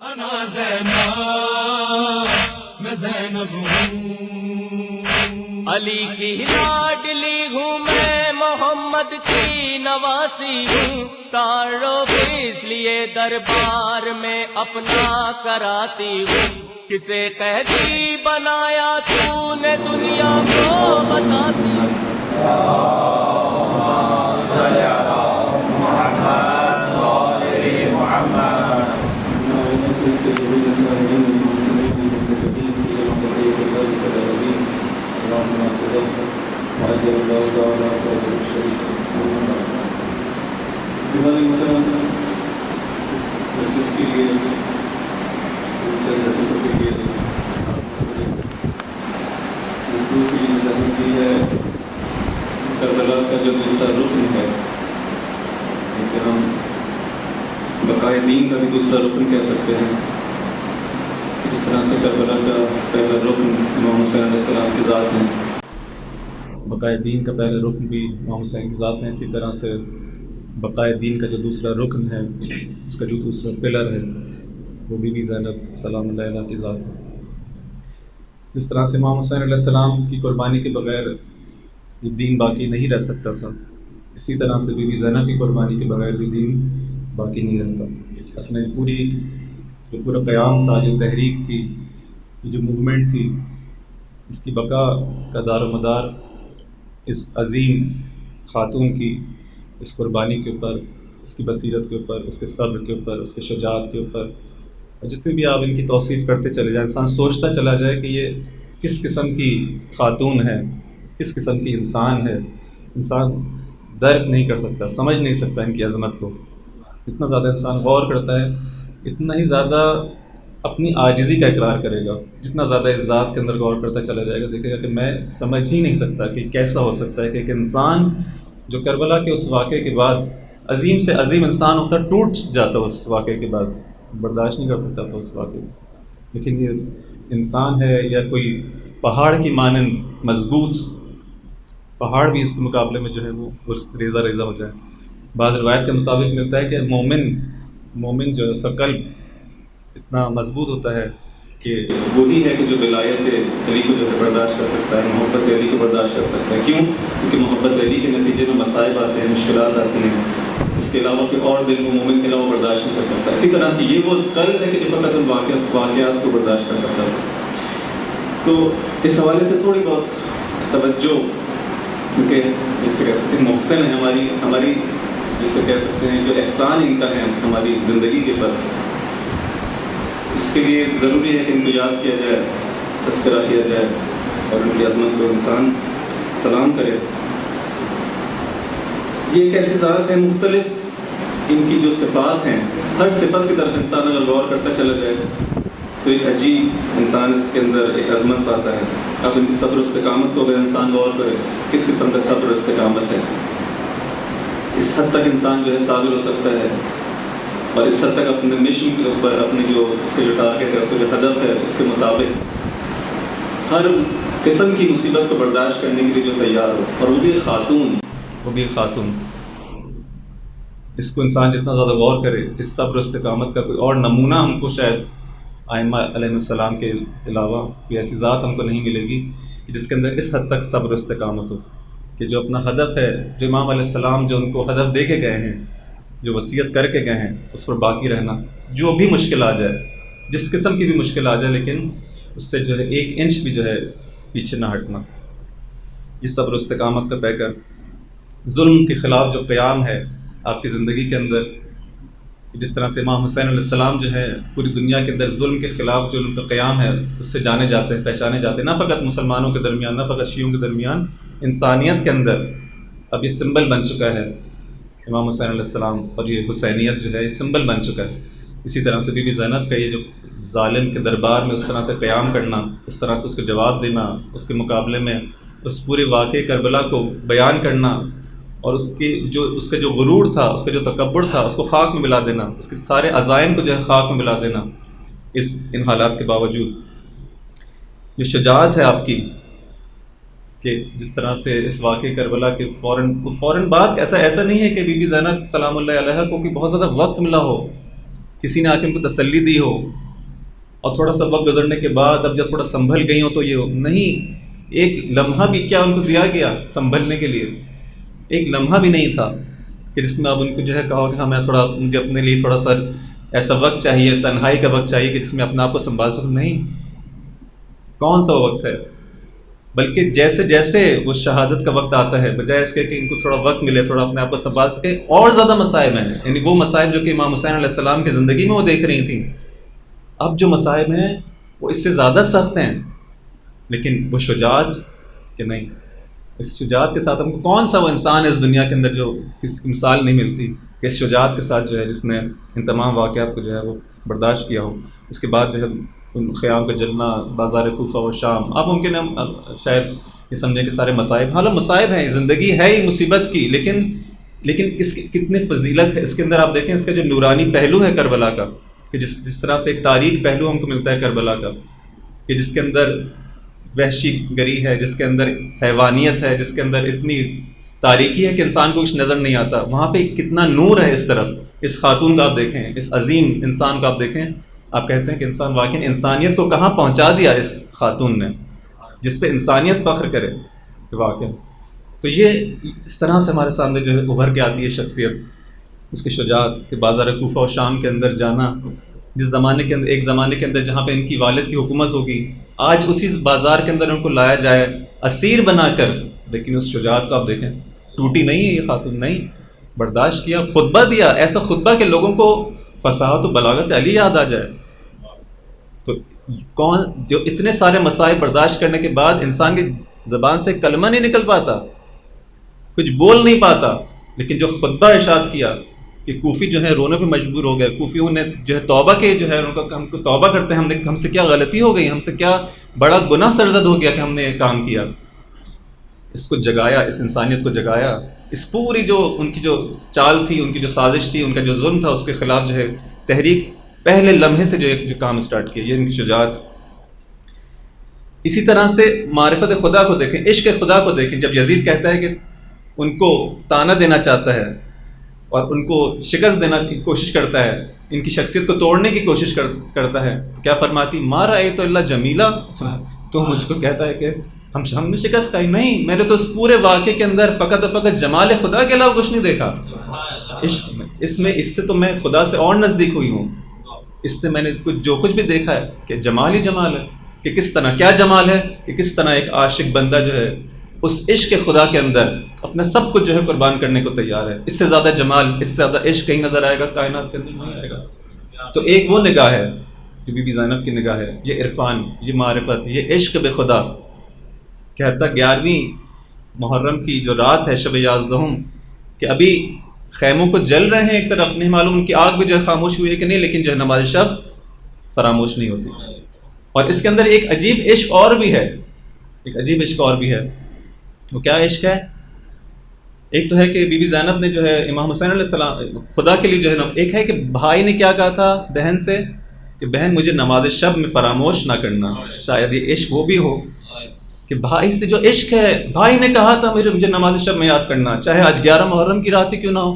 انا زینب میں زینب ہوں، علی کی لاڈلی ہوں میں، محمد کی نواسی ہوں، تارو بھی اس لیے دربار میں اپنا کراتی ہوں، کسے قیدی بنایا تو نے دنیا کو بتاتی ہوں۔ کربلا کا جو دوسرا رکن ہے، جسے ہم بقائے دین کا بھی دوسرا رکن کہہ سکتے ہیں، جس طرح سے کربلا کا پہلا رکن امام حسین علیہ السلام کی ذات ہے، بقائے دین کا پہلا رکن بھی امام حسین کی ذات ہے، اسی طرح سے بقائے دین کا جو دوسرا رکن ہے، اس کا جو دوسرا پلر ہے، وہ بی بی زینب سلام اللہ علیہ کی ذات ہے۔ جس طرح سے امام حسین علیہ السلام کی قربانی کے بغیر یہ دین باقی نہیں رہ سکتا تھا، اسی طرح سے بی بی زینب کی قربانی کے بغیر بھی دین باقی نہیں رہتا۔ اصل میں جو پورا قیام تھا، جو تحریک تھی، یہ جو موومنٹ تھی، اس کی بقا کا دار و مدار اس عظیم خاتون کی اس قربانی کے اوپر، اس کی بصیرت کے اوپر، اس کے صبر کے اوپر، اس کے شجاعت کے اوپر، اور جتنے بھی آپ ان کی توصیف کرتے چلے جائیں، انسان سوچتا چلا جائے کہ یہ کس قسم کی خاتون ہے، کس قسم کی انسان ہے، انسان درک نہیں کر سکتا، سمجھ نہیں سکتا ان کی عظمت کو۔ جتنا زیادہ انسان غور کرتا ہے، اتنا ہی زیادہ اپنی عاجزی کا اقرار کرے گا، جتنا زیادہ اس ذات کے اندر غور کرتا چلا جائے گا، دیکھے گا کہ میں سمجھ ہی نہیں سکتا کہ کیسا ہو سکتا ہے کہ ایک انسان جو کربلا کے اس واقعے کے بعد عظیم سے عظیم انسان ہوتا ٹوٹ جاتا اس واقعے کے بعد، برداشت نہیں کر سکتا تھا اس واقعے میں، لیکن یہ انسان ہے یا کوئی پہاڑ کی مانند مضبوط، پہاڑ بھی اس کے مقابلے میں جو ہے وہ ریزہ ریزہ ہو جائے۔ بعض روایت کے مطابق ملتا ہے کہ مومن جو ہے اس کا قلب اتنا مضبوط ہوتا ہے کہ وہی ہے کہ جو ولایت علی کو جو ہے برداشت کر سکتا ہے، محبت علی کو برداشت کر سکتا ہے۔ کیوں؟ کیونکہ محبت علی کے نتیجے میں مصائب آتے ہیں، مشکلات آتی ہیں، اس کے علاوہ کوئی اور دل کو مومن کے علاوہ برداشت نہیں کر سکتا۔ اسی طرح سے یہ وہ قلب ہے کہ جو فقط ان واقعات کو برداشت کر سکتا ہے۔ تو اس حوالے سے تھوڑی بہت توجہ، کیونکہ جسے کہہ سکتے ہیں محسن ہے ہماری جسے کہہ سکتے ہیں جو احسان ان کا ہے ہماری زندگی کے پر، اس کے لیے ضروری ہے کہ ان کو یاد کیا جائے، تذکرہ کیا جائے اور ان کی عظمت کو انسان سلام کرے۔ یہ ایک ایسی ذات ہے، مختلف ان کی جو صفات ہیں، ہر صفت کی طرف انسان اگر غور کرتا چلا جائے تو ایک عجیب انسان اس کے اندر ایک عظمت پاتا ہے۔ اب ان کی صبر و استقامت کو اگر انسان غور کرے، کس قسم کا صبر و استقامت ہے، اس حد تک انسان جو ہے صابر ہو سکتا ہے، اور اس حد تک اپنے مشن کے اوپر، اپنے جو اس کے جو ٹارگیٹ ہے، اس کا جو ہدف ہے، اس کے مطابق ہر قسم کی مصیبت کو برداشت کرنے کے لیے جو تیار ہو، اور وہ بھی ایک خاتون۔ اس کو انسان جتنا زیادہ غور کرے، اس صبر و استقامت کا کوئی اور نمونہ ہم کو شاید ائمہ علیہ السلام کے علاوہ کوئی ایسی ذات ہم کو نہیں ملے گی کہ جس کے اندر اس حد تک صبر و استقامت ہو، کہ جو اپنا ہدف ہے، جو امام علیہ السلام جو ان کو ہدف دے کے گئے ہیں، جو وصیت کر کے گئے ہیں، اس پر باقی رہنا، جو بھی مشکل آ جائے، جس قسم کی بھی مشکل آ جائے، لیکن اس سے جو ہے 1 انچ بھی جو ہے پیچھے نہ ہٹنا۔ یہ صبر و استقامت کا پیکر، ظلم کے خلاف جو قیام ہے آپ کی زندگی کے اندر، جس طرح سے امام حسین علیہ السلام جو ہے پوری دنیا کے اندر ظلم کے خلاف جو ان کا قیام ہے، اس سے جانے جاتے ہیں، پہچانے جاتے ہیں، نہ فقط مسلمانوں کے درمیان، نہ فقط شیعوں کے درمیان، انسانیت کے اندر اب یہ سمبل بن چکا ہے امام حسین علیہ السلام، اور یہ حسینیت جو ہے یہ سمبل بن چکا ہے۔ اسی طرح سے بی بی زینب کا یہ جو ظالم کے دربار میں اس طرح سے قیام کرنا، اس طرح سے اس کو جواب دینا، اس کے مقابلے میں اس پورے واقعے کربلا کو بیان کرنا، اور اس کا جو غرور تھا، اس کا جو تکبر تھا، اس کو خاک میں ملا دینا، اس کے سارے عزائم کو جو ہے خاک میں ملا دینا، ان حالات کے باوجود جو شجاعت ہے آپ کی، کہ جس طرح سے اس واقعے کربلا کے فوراً بعد ایسا نہیں ہے کہ بی بی زینب سلام اللہ علیہ کو کہ بہت زیادہ وقت ملا ہو کسی نے آ کے ان کو تسلی دی ہو اور تھوڑا سا وقت گزرنے کے بعد اب جب تھوڑا سنبھل گئی ہو تو یہ ہو نہیں، ایک لمحہ بھی کیا ان کو دیا گیا سنبھلنے کے لیے؟ ایک لمحہ بھی نہیں تھا کہ جس میں اب ان کو جو ہے کہا کہ ہاں میں تھوڑا مجھے اپنے لیے تھوڑا سا ایسا وقت چاہیے، تنہائی کا وقت چاہیے کہ جس میں اپنے آپ کو سنبھال سکوں. نہیں، کون سا وقت ہے؟ بلکہ جیسے جیسے وہ شہادت کا وقت آتا ہے، بجائے اس کے کہ ان کو تھوڑا وقت ملے، تھوڑا اپنے آپ کو سنبھال سکے، اور زیادہ مصائب ہیں. یعنی وہ مصائب جو کہ امام حسین علیہ السلام کی زندگی میں وہ دیکھ رہی تھیں، اب جو مصائب ہیں وہ اس سے زیادہ سخت ہیں. لیکن وہ شجاعت کہ نہیں، اس شجاعت کے ساتھ ہم کو کون سا وہ انسان ہے اس دنیا کے اندر جو کس کی مثال نہیں ملتی کہ اس شجاعت کے ساتھ جو ہے جس نے ان تمام واقعات کو جو ہے وہ برداشت کیا ہو. اس کے بعد جو ہے ان خیام کا جلنا، بازار کوفہ و شام، اب ممکن ہم شاید یہ سمجھیں کہ سارے مصائب، حالانکہ مصائب ہیں، زندگی ہے ہی مصیبت کی، لیکن اس کی کتنی فضیلت ہے اس کے اندر. آپ دیکھیں اس کا جو نورانی پہلو ہے کربلا کا، کہ جس طرح سے ایک تاریک پہلو ہم کو ملتا ہے کربلا کا، کہ جس کے اندر وحشی گری ہے، جس کے اندر حیوانیت ہے، جس کے اندر اتنی تاریکی ہے کہ انسان کو کچھ نظر نہیں آتا، وہاں پہ کتنا نور ہے اس طرف. اس خاتون کا آپ دیکھیں، اس عظیم انسان کا آپ دیکھیں، آپ کہتے ہیں کہ انسان واقعی انسانیت کو کہاں پہنچا دیا اس خاتون نے، جس پہ انسانیت فخر کرے واقعی. تو یہ اس طرح سے ہمارے سامنے جو ہے ابھر کے آتی ہے شخصیت، اس کی شجاعت کہ بازار کوفہ و شام کے اندر جانا، جس زمانے کے اندر، ایک زمانے کے اندر جہاں پہ ان کی والد کی حکومت ہوگی، آج اسی بازار کے اندر ان کو لایا جائے اسیر بنا کر. لیکن اس شجاعت کو آپ دیکھیں، ٹوٹی نہیں ہے یہ خاتون، نہیں، برداشت کیا، خطبہ دیا، ایسا خطبہ کہ لوگوں کو فصاحت و بلاغت علی یاد آ جائے. تو کون جو اتنے سارے مسائل برداشت کرنے کے بعد انسان کی زبان سے کلمہ نہیں نکل پاتا، کچھ بول نہیں پاتا، لیکن جو خطبہ ارشاد کیا کہ کوفی جو ہے رونے پہ مجبور ہو گئے، کوفیوں نے جو ہے توبہ کے جو ہے ان کو، ہم کو توبہ کرتے ہیں، ہم سے کیا غلطی ہو گئی، ہم سے کیا بڑا گناہ سرزد ہو گیا کہ ہم نے یہ کام کیا. اس کو جگایا، اس انسانیت کو جگایا، اس پوری جو ان کی جو چال تھی، ان کی جو سازش تھی، ان کا جو ظلم تھا، اس کے خلاف جو ہے تحریک پہلے لمحے سے جو کام سٹارٹ کیا، یہ ان کی شجاعت. اسی طرح سے معرفت خدا کو دیکھیں، عشق خدا کو دیکھیں. جب یزید کہتا ہے کہ ان کو طعنہ دینا چاہتا ہے اور ان کو شکست دینا کی کوشش کرتا ہے، ان کی شخصیت کو توڑنے کی کوشش کرتا ہے، تو کیا فرماتی؟ ما رأیت الا جمیلا. تو مجھ کو کہتا ہے کہ ہم نے شکست کھائی؟ نہیں، میں نے تو اس پورے واقعے کے اندر فقط جمال خدا کے علاوہ کچھ نہیں دیکھا. اس سے تو میں خدا سے اور نزدیک ہوئی ہوں. اس سے میں نے جو کچھ بھی دیکھا ہے کہ جمال ہی جمال ہے، کہ کس طرح کیا جمال ہے، کہ کس طرح ایک عاشق بندہ جو ہے اس عشق خدا کے اندر اپنا سب کچھ جو ہے قربان کرنے کو تیار ہے. اس سے زیادہ جمال، اس سے زیادہ عشق کہیں نظر آئے گا کائنات کے اندر؟ نہیں آئے گا. تو ایک وہ نگاہ ہے جو بی بی زینب کی نگاہ ہے، یہ عرفان، یہ معرفت، یہ عشق بے خدا، کہ حتیٰ 11ویں محرم کی جو رات ہے شب یازدہم، کہ ابھی خیموں کو جل رہے ہیں ایک طرف، نہیں معلوم ان کی آگ بھی جو ہے خاموش ہوئی ہے کہ نہیں، لیکن جو ہے نماز شب فراموش نہیں ہوتی. اور اس کے اندر ایک عجیب عشق اور بھی ہے، ایک عجیب عشق اور بھی ہے. وہ کیا عشق ہے؟ ایک تو ہے کہ بی بی زینب نے جو ہے امام حسین علیہ السلام خدا کے لیے جو ہے نا، ایک ہے کہ بھائی نے کیا کہا تھا بہن سے کہ بہن مجھے نماز شب میں فراموش نہ کرنا. شاید یہ عشق وہ بھی ہو کہ بھائی سے جو عشق ہے، بھائی نے کہا تھا مجھے نماز شب میں یاد کرنا، چاہے آج 11 محرم کی رات ہی کیوں نہ ہو،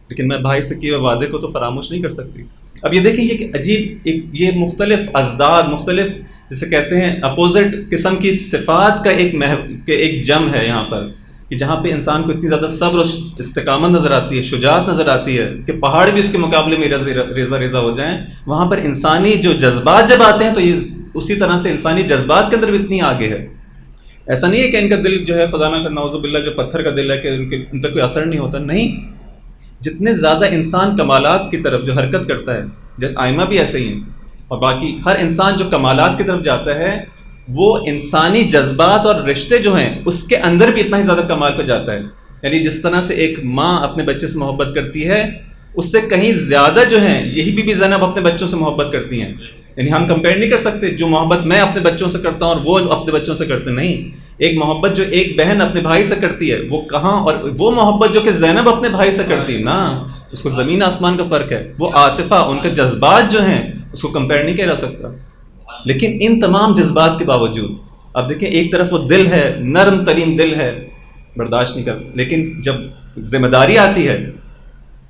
لیکن میں بھائی سے کیے ہوئے وعدے کو تو فراموش نہیں کر سکتی. اب یہ دیکھیں یہ کہ عجیب یہ مختلف ازداد، مختلف جسے کہتے ہیں اپوزٹ قسم کی صفات کا ایک جم ہے یہاں پر، کہ جہاں پہ انسان کو اتنی زیادہ صبر و استقامت نظر آتی ہے، شجاعت نظر آتی ہے کہ پہاڑ بھی اس کے مقابلے میں ریزہ ریزہ ہو جائیں. وہاں پر انسانی جو جذبات جب آتے ہیں تو یہ اسی طرح سے انسانی جذبات کے اندر بھی اتنی آگے ہے. ایسا نہیں ہے کہ ان کا دل جو ہے خدا نہ نعوذ باللہ جو پتھر کا دل ہے کہ ان تک کوئی اثر نہیں ہوتا، نہیں. جتنے زیادہ انسان کمالات کی طرف جو حرکت کرتا ہے، جیسے آئمہ بھی ایسے ہی ہیں، اور باقی ہر انسان جو کمالات کی طرف جاتا ہے وہ انسانی جذبات اور رشتے جو ہیں اس کے اندر بھی اتنا ہی زیادہ کمال پہ جاتا ہے. یعنی جس طرح سے ایک ماں اپنے بچے سے محبت کرتی ہے، اس سے کہیں زیادہ جو ہیں یہی بی بی زینب اپنے بچوں سے محبت کرتی ہیں. یعنی ہم کمپیئر نہیں کر سکتے جو محبت میں اپنے بچوں سے کرتا ہوں اور وہ اپنے بچوں سے کرتے نہیں. ایک محبت جو ایک بہن اپنے بھائی سے کرتی ہے وہ کہاں، اور وہ محبت جو کہ زینب اپنے بھائی سے کرتی ہے نا، اس کو زمین آسمان کا فرق ہے. وہ عاطفہ، ان کے جذبات جو ہیں اس کو کمپیئر نہیں کیا جا سکتا. لیکن ان تمام جذبات کے باوجود اب دیکھیں ایک طرف وہ دل ہے، نرم ترین دل ہے، برداشت نہیں کر، لیکن جب ذمہ داری آتی ہے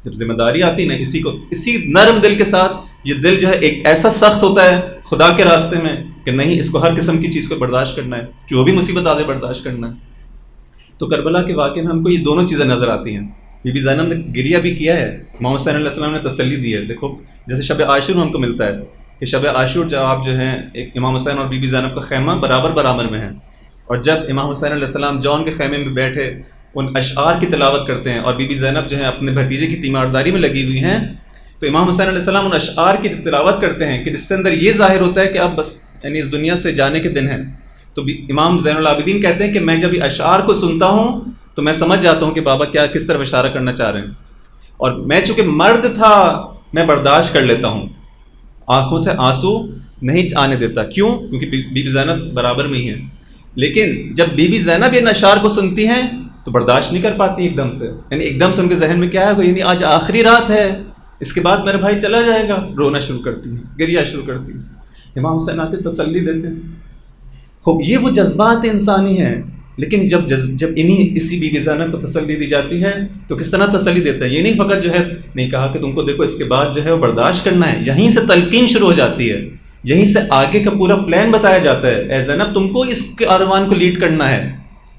جب ذمہ داری آتی نا اسی نرم دل کے ساتھ، یہ دل جو ہے ایک ایسا سخت ہوتا ہے خدا کے راستے میں کہ نہیں، اس کو ہر قسم کی چیز کو برداشت کرنا ہے، جو بھی مصیبت آ جائے برداشت کرنا ہے۔ تو کربلا کے واقعے میں ہم کو یہ دونوں چیزیں نظر آتی ہیں۔ بی بی زینب نے گریہ بھی کیا ہے، محمد حسین علیہ السلام نے تسلی دی ہے۔ دیکھو جیسے شب عاشور میں ہم کو ملتا ہے کہ شب عاشور جب آپ جو ہیں ایک امام حسین اور بی بی زینب کا خیمہ برابر میں ہے، اور جب امام حسین علیہ السلام جون کے خیمے میں بیٹھے ان اشعار کی تلاوت کرتے ہیں اور بی بی زینب جو ہیں اپنے بھتیجے کی تیمارداری میں لگی ہوئی ہیں، تو امام حسین علیہ السلام ان اشعار کی تلاوت کرتے ہیں کہ جس سے اندر یہ ظاہر ہوتا ہے کہ اب بس یعنی اس دنیا سے جانے کے دن ہیں۔ تو امام زین العابدین کہتے ہیں کہ میں جب یہ اشعار کو سنتا ہوں تو میں سمجھ جاتا ہوں کہ بابا کس طرف اشارہ کرنا چاہ رہے ہیں، اور میں چونکہ مرد تھا میں برداشت کر لیتا ہوں، آنکھوں سے آنسو نہیں آنے دیتا۔ کیوں؟ کیونکہ بی بی زینب برابر میں ہی ہے۔ لیکن جب بی بی زینب یہ اشعار کو سنتی ہیں تو برداشت نہیں کر پاتی ایک دم سے، یعنی ایک دم سے ان کے ذہن میں کیا ہے، یعنی آج آخری رات ہے، اس کے بعد میرا بھائی چلا جائے گا، رونا شروع کرتی ہیں، گریہ شروع کرتی ہیں۔ امام حسین آ کے تسلی دیتے ہیں۔ خوب یہ وہ جذبات انسانی ہیں، لیکن جب اسی بی بی زینب کو تسلی دی جاتی ہے تو کس طرح تسلی دیتا ہے؟ یہ نہیں فقط جو ہے نہیں کہا کہ تم کو دیکھو اس کے بعد جو ہے وہ برداشت کرنا ہے، یہیں سے تلقین شروع ہو جاتی ہے، یہیں سے آگے کا پورا پلان بتایا جاتا ہے۔ اے زینب تم کو اس کاروان کو لیڈ کرنا ہے،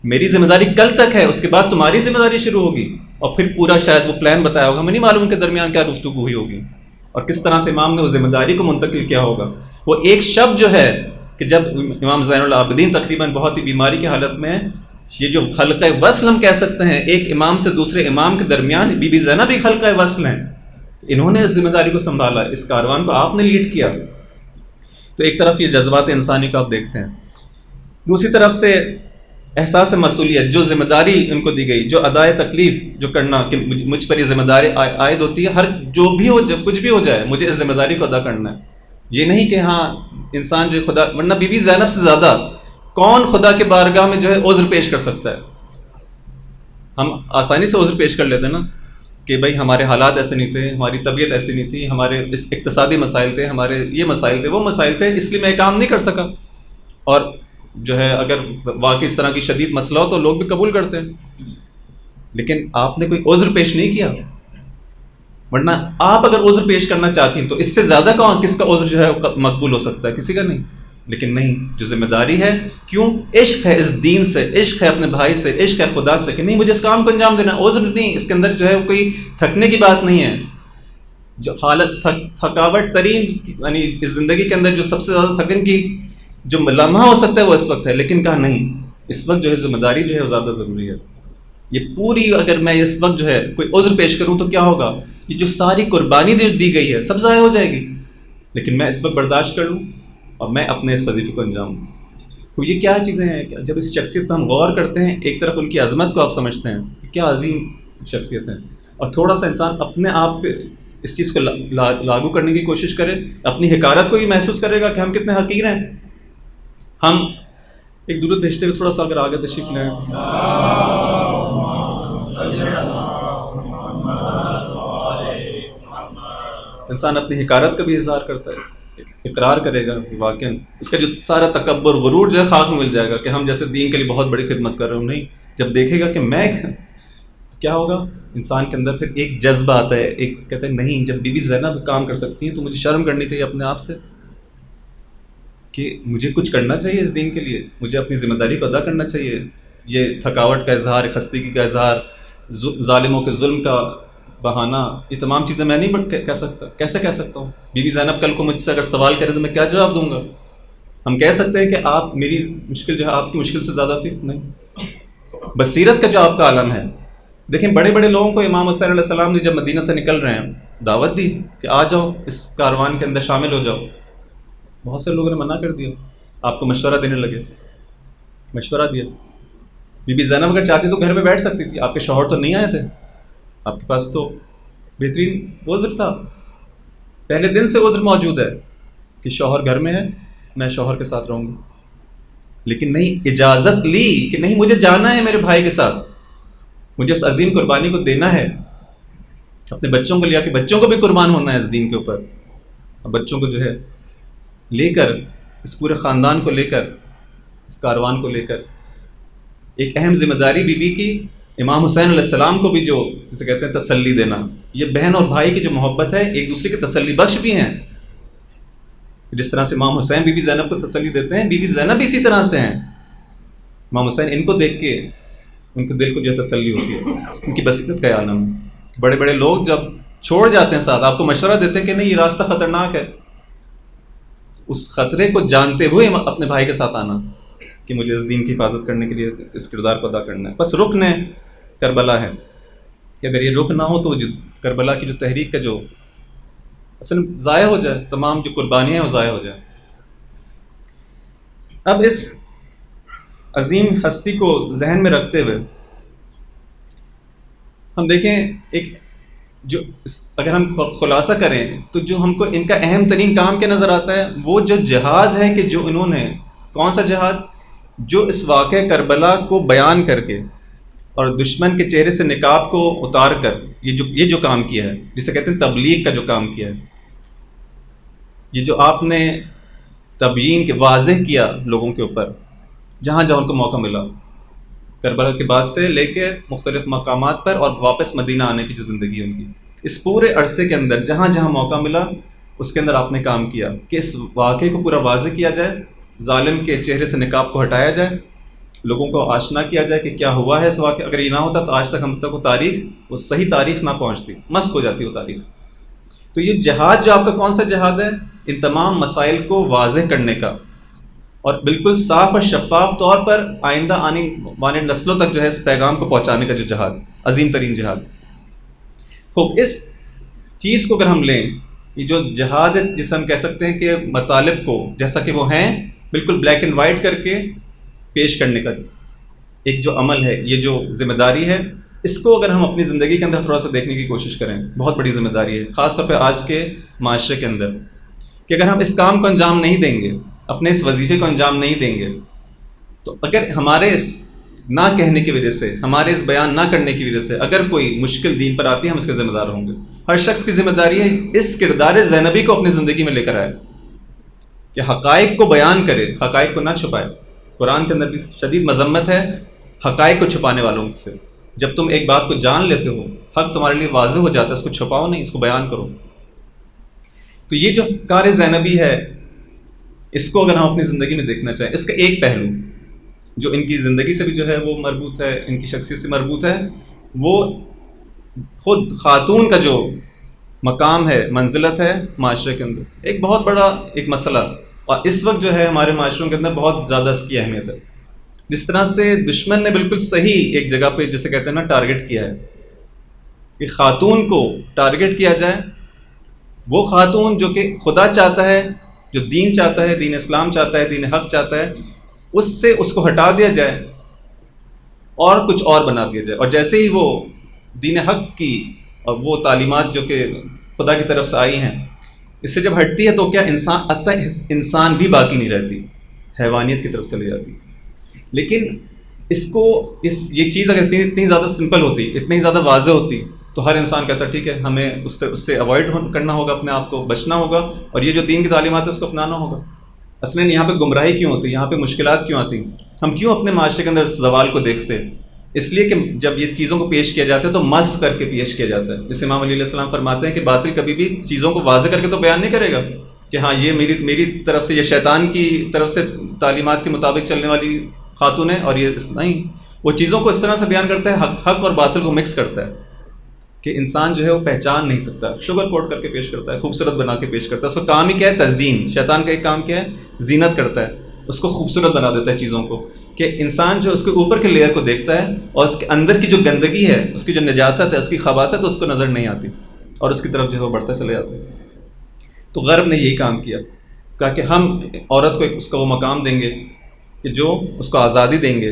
میری ذمہ داری کل تک ہے، اس کے بعد تمہاری ذمہ داری شروع ہوگی، اور پھر پورا شاید وہ پلان بتایا ہوگا، ہمیں نہیں معلوم ان کے درمیان کیا گفتگو ہوئی ہوگی اور کس طرح سے امام نے وہ ذمہ داری کو منتقل کیا ہوگا۔ وہ ایک شب جو ہے کہ جب امام زین العابدین تقریباً بہت ہی بیماری کی حالت میں، یہ جو حلقہ وصل ہم کہہ سکتے ہیں ایک امام سے دوسرے امام کے درمیان، بی بی زینب بھی حلقہ وصل ہیں، انہوں نے اس ذمہ داری کو سنبھالا، اس کاروان کو آپ نے لیڈ کیا۔ تو ایک طرف یہ جذبات انسانی کو آپ دیکھتے ہیں، دوسری طرف سے احساس مسئولیت، جو ذمہ داری ان کو دی گئی، جو ادائے تکلیف جو کرنا کہ مجھ پر یہ ذمہ داری عائد ہوتی ہے، ہر جو بھی ہو کچھ بھی ہو جائے مجھے اس ذمہ داری کو ادا کرنا ہے۔ یہ نہیں کہ ہاں انسان جو خدا، ورنہ بی بی زینب سے زیادہ کون خدا کے بارگاہ میں جو ہے عذر پیش کر سکتا ہے؟ ہم آسانی سے عذر پیش کر لیتے ہیں نا کہ بھائی ہمارے حالات ایسے نہیں تھے، ہماری طبیعت ایسی نہیں تھی، ہمارے اس اقتصادی مسائل تھے، ہمارے یہ مسائل تھے، وہ مسائل تھے، اس لیے میں کام نہیں کر سکا۔ اور جو ہے اگر واقعی اس طرح کی شدید مسئلہ ہو تو لوگ بھی قبول کرتے ہیں، لیکن آپ نے کوئی عذر پیش نہیں کیا۔ ورنہ آپ اگر عذر پیش کرنا چاہتی ہیں تو اس سے زیادہ کس کا عذر جو ہے مقبول ہو سکتا ہے؟ کسی کا نہیں۔ لیکن نہیں، جو ذمہ داری ہے، کیوں؟ عشق ہے اس دین سے، عشق ہے اپنے بھائی سے، عشق ہے خدا سے کہ نہیں مجھے اس کام کو انجام دینا، عذر نہیں، اس کے اندر جو ہے کوئی تھکنے کی بات نہیں ہے۔ جو حالت تھکاوٹ ترین یعنی اس زندگی کے اندر جو سب سے زیادہ تھکن کی جو لمحہ ہو سکتا ہے وہ اس وقت ہے، لیکن کہا نہیں، اس وقت جو ہے ذمہ داری جو ہے وہ زیادہ ضروری ہے۔ یہ پوری اگر میں اس وقت جو ہے کوئی عذر پیش کروں تو کیا ہوگا؟ یہ جو ساری قربانی دی گئی ہے سب ضائع ہو جائے گی، لیکن میں اس وقت برداشت کر لوں اور میں اپنے اس وظیفے کو انجام دوں۔ تو یہ کیا چیزیں ہیں کہ جب اس شخصیت پر ہم غور کرتے ہیں، ایک طرف ان کی عظمت کو آپ سمجھتے ہیں کہ کیا عظیم شخصیت ہیں، اور تھوڑا سا انسان اپنے آپ پہ اس چیز کو لاگو کرنے کی کوشش کرے، اپنی حقارت کو بھی محسوس کرے گا کہ ہم کتنے حقیر ہیں۔ ہم ایک درود بھیجتے ہوئے تھوڑا سا اگر آگے تشریف لیں۔ انسان اپنی حقارت کا بھی اظہار کرتا ہے، اقرار کرے گا واقعاً اس کا جو سارا تکبر غرور جو ہے خاک میں مل جائے گا کہ ہم جیسے دین کے لیے بہت بڑی خدمت کر رہے ہوں۔ نہیں، جب دیکھے گا کہ میں کیا ہوگا، انسان کے اندر پھر ایک جذبہ آتا ہے، ایک کہتے ہیں نہیں، جب بی بی زینب کام کر سکتی ہیں تو مجھے شرم کرنی چاہیے اپنے آپ سے کہ مجھے کچھ کرنا چاہیے اس دین کے لیے، مجھے اپنی ذمہ داری کو ادا کرنا چاہیے۔ یہ تھکاوٹ کا اظہار، خستگی کا اظہار، ظالموں کے ظلم کا بہانہ، یہ تمام چیزیں میں نہیں کہہ سکتا۔ کیسے کہہ سکتا ہوں؟ بی بی زینب کل کو مجھ سے اگر سوال کریں تو میں کیا جواب دوں گا؟ ہم کہہ سکتے ہیں کہ آپ میری مشکل جو ہے آپ کی مشکل سے زیادہ تھی؟ نہیں۔ بصیرت کا جو آپ کا عالم ہے، دیکھیں بڑے بڑے لوگوں کو امام حسین علیہ السلام نے جب مدینہ سے نکل رہے ہیں دعوت دی کہ آ جاؤ اس کاروان کے اندر شامل ہو جاؤ، بہت سے لوگوں نے منع کر دیا، آپ کو مشورہ دینے لگے، مشورہ دیا۔ بی بی زینب اگر چاہتی تو گھر پہ بیٹھ سکتی تھی، آپ کے شوہر تو نہیں آئے تھے، آپ کے پاس تو بہترین عذر تھا، پہلے دن سے عذر موجود ہے کہ شوہر گھر میں ہے، میں شوہر کے ساتھ رہوں گی، لیکن نہیں، اجازت لی کہ نہیں مجھے جانا ہے میرے بھائی کے ساتھ، مجھے اس عظیم قربانی کو دینا ہے، اپنے بچوں کو لیا کہ بچوں کو بھی قربان ہونا ہے اس دین کے اوپر، اب بچوں کو جو ہے لے کر، اس پورے خاندان کو لے کر، اس کاروان کو لے کر، ایک اہم ذمہ داری بی بی کی امام حسین علیہ السلام کو بھی جو جسے کہتے ہیں تسلی دینا، یہ بہن اور بھائی کی جو محبت ہے ایک دوسرے کے تسلی بخش بھی ہیں. جس طرح سے امام حسین بی بی زینب کو تسلی دیتے ہیں، بی بی زینب بھی اسی طرح سے ہیں. امام حسین ان کو دیکھ کے ان کے دل کو جو ہے تسلی ہوتی ہے، ان کی بصیرت کا عالم ہے. بڑے بڑے لوگ جب چھوڑ جاتے ہیں ساتھ، آپ کو مشورہ دیتے ہیں کہ نہیں یہ راستہ خطرناک ہے، اس خطرے کو جانتے ہوئے اپنے بھائی کے ساتھ آنا کہ مجھے اس دین کی حفاظت کرنے کے لیے اس کردار کو ادا کرنا ہے. بس رکن کربلا ہے کہ اگر یہ رکن نہ ہو تو کربلا کی جو تحریک کا جو اصل ضائع ہو جائے، تمام جو قربانیاں ہیں وہ ضائع ہو جائیں. اب اس عظیم ہستی کو ذہن میں رکھتے ہوئے ہم دیکھیں ایک جو اگر ہم خلاصہ کریں تو جو ہم کو ان کا اہم ترین کام کیا نظر آتا ہے، وہ جو جہاد ہے کہ جو انہوں نے، کون سا جہاد؟ جو اس واقعہ کربلا کو بیان کر کے اور دشمن کے چہرے سے نقاب کو اتار کر یہ جو کام کیا ہے، جسے کہتے ہیں تبلیغ کا جو کام کیا ہے، یہ جو آپ نے تبیین کے واضح کیا لوگوں کے اوپر جہاں جہاں ان کو موقع ملا، کربلا کے بعد سے لے کے مختلف مقامات پر اور واپس مدینہ آنے کی جو زندگی ان کی، اس پورے عرصے کے اندر جہاں جہاں موقع ملا اس کے اندر آپ نے کام کیا کہ اس واقعے کو پورا واضح کیا جائے، ظالم کے چہرے سے نقاب کو ہٹایا جائے، لوگوں کو آشنا کیا جائے کہ کیا ہوا ہے اس واقعہ. اگر یہ نہ ہوتا تو آج تک ہم تک وہ تاریخ، وہ صحیح تاریخ نہ پہنچتی، مسک ہو جاتی وہ تاریخ. تو یہ جہاد جو آپ کا کون سا جہاد ہے؟ ان تمام مسائل کو واضح کرنے کا اور بالکل صاف اور شفاف طور پر آئندہ آنے والے نسلوں تک جو ہے اس پیغام کو پہنچانے کا جو جہاد، عظیم ترین جہاد. خوب اس چیز کو اگر ہم لیں، یہ جو جہاد ہے جسے ہم کہہ سکتے ہیں کہ مطالب کو جیسا کہ وہ ہیں بالکل بلیک اینڈ وائٹ کر کے پیش کرنے کا ایک جو عمل ہے، یہ جو ذمہ داری ہے، اس کو اگر ہم اپنی زندگی کے اندر تھوڑا سا دیکھنے کی کوشش کریں، بہت بڑی ذمہ داری ہے خاص طور پہ آج کے معاشرے کے اندر، کہ اگر ہم اس کام کو انجام نہیں دیں گے، اپنے اس وظیفے کو انجام نہیں دیں گے، تو اگر ہمارے اس نہ کہنے کی وجہ سے، ہمارے اس بیان نہ کرنے کی وجہ سے اگر کوئی مشکل دین پر آتی ہے، ہم اس کے ذمہ دار ہوں گے. ہر شخص کی ذمہ داری ہے اس کردار زینبی کو اپنی زندگی میں لے کر آئے کہ حقائق کو بیان کرے، حقائق کو نہ چھپائے. قرآن کے اندر بھی شدید مذمت ہے حقائق کو چھپانے والوں سے. جب تم ایک بات کو جان لیتے ہو، حق تمہارے لیے واضح ہو جاتا ہے، اس کو چھپاؤ نہیں، اس کو بیان کرو. تو یہ جو کار زینبی ہے، اس کو اگر ہم اپنی زندگی میں دیکھنا چاہیں، اس کا ایک پہلو جو ان کی زندگی سے بھی جو ہے وہ مربوط ہے، ان کی شخصیت سے مربوط ہے، وہ خود خاتون کا جو مقام ہے، منزلت ہے معاشرے کے اندر. ایک بہت بڑا ایک مسئلہ، اور اس وقت جو ہے ہمارے معاشروں کے اندر بہت زیادہ اس کی اہمیت ہے. جس طرح سے دشمن نے بالکل صحیح ایک جگہ پہ جسے کہتے ہیں نا ٹارگٹ کیا ہے کہ خاتون کو ٹارگٹ کیا جائے، وہ خاتون جو کہ خدا چاہتا ہے، جو دین چاہتا ہے، دین اسلام چاہتا ہے، دین حق چاہتا ہے، اس سے اس کو ہٹا دیا جائے اور کچھ اور بنا دیا جائے. اور جیسے ہی وہ دین حق کی اور وہ تعلیمات جو کہ خدا کی طرف سے آئی ہیں، اس سے جب ہٹتی ہے تو کیا انسان بھی باقی نہیں رہتی، حیوانیت کی طرف چلی جاتی. لیکن یہ چیز اگر اتنی زیادہ سمپل ہوتی، اتنی زیادہ واضح ہوتی، تو ہر انسان کہتا ٹھیک ہے ہمیں اس سے اوائڈ کرنا ہوگا، اپنے آپ کو بچنا ہوگا، اور یہ جو دین کی تعلیمات ہے اس کو اپنانا ہوگا. اصلاً یہاں پہ گمراہی کیوں ہوتی، یہاں پہ مشکلات کیوں آتی، ہم کیوں اپنے معاشرے کے اندر زوال کو دیکھتے؟ اس لیے کہ جب یہ چیزوں کو پیش کیا جاتا ہے تو مس کر کے پیش کیا جاتا ہے. جیسے امام علیہ السلام فرماتے ہیں کہ باطل کبھی بھی چیزوں کو واضح کر کے تو بیان نہیں کرے گا کہ ہاں یہ میری طرف سے، یہ شیطان کی طرف سے تعلیمات کے مطابق چلنے والی خاتون ہے، اور یہ نہیں، وہ چیزوں کو اس طرح سے بیان کرتا ہے، حق اور باطل کو مکس کرتا ہے کہ انسان جو ہے وہ پہچان نہیں سکتا، شوگر کوٹ کر کے پیش کرتا ہے، خوبصورت بنا کے پیش کرتا ہے. اس کا کام ہی کیا ہے؟ تزیین. شیطان کا ایک کام کیا ہے؟ زینت کرتا ہے، اس کو خوبصورت بنا دیتا ہے چیزوں کو، کہ انسان جو اس کے اوپر کے لیئر کو دیکھتا ہے اور اس کے اندر کی جو گندگی ہے، اس کی جو نجاست ہے، اس کی خباثت ہے، اس کو نظر نہیں آتی اور اس کی طرف جو ہے وہ بڑھتا چلے جاتا ہے. تو غرب نے یہی کام کیا، کہا کہ ہم عورت کو اس کا وہ مقام دیں گے کہ جو اس کو آزادی دیں گے،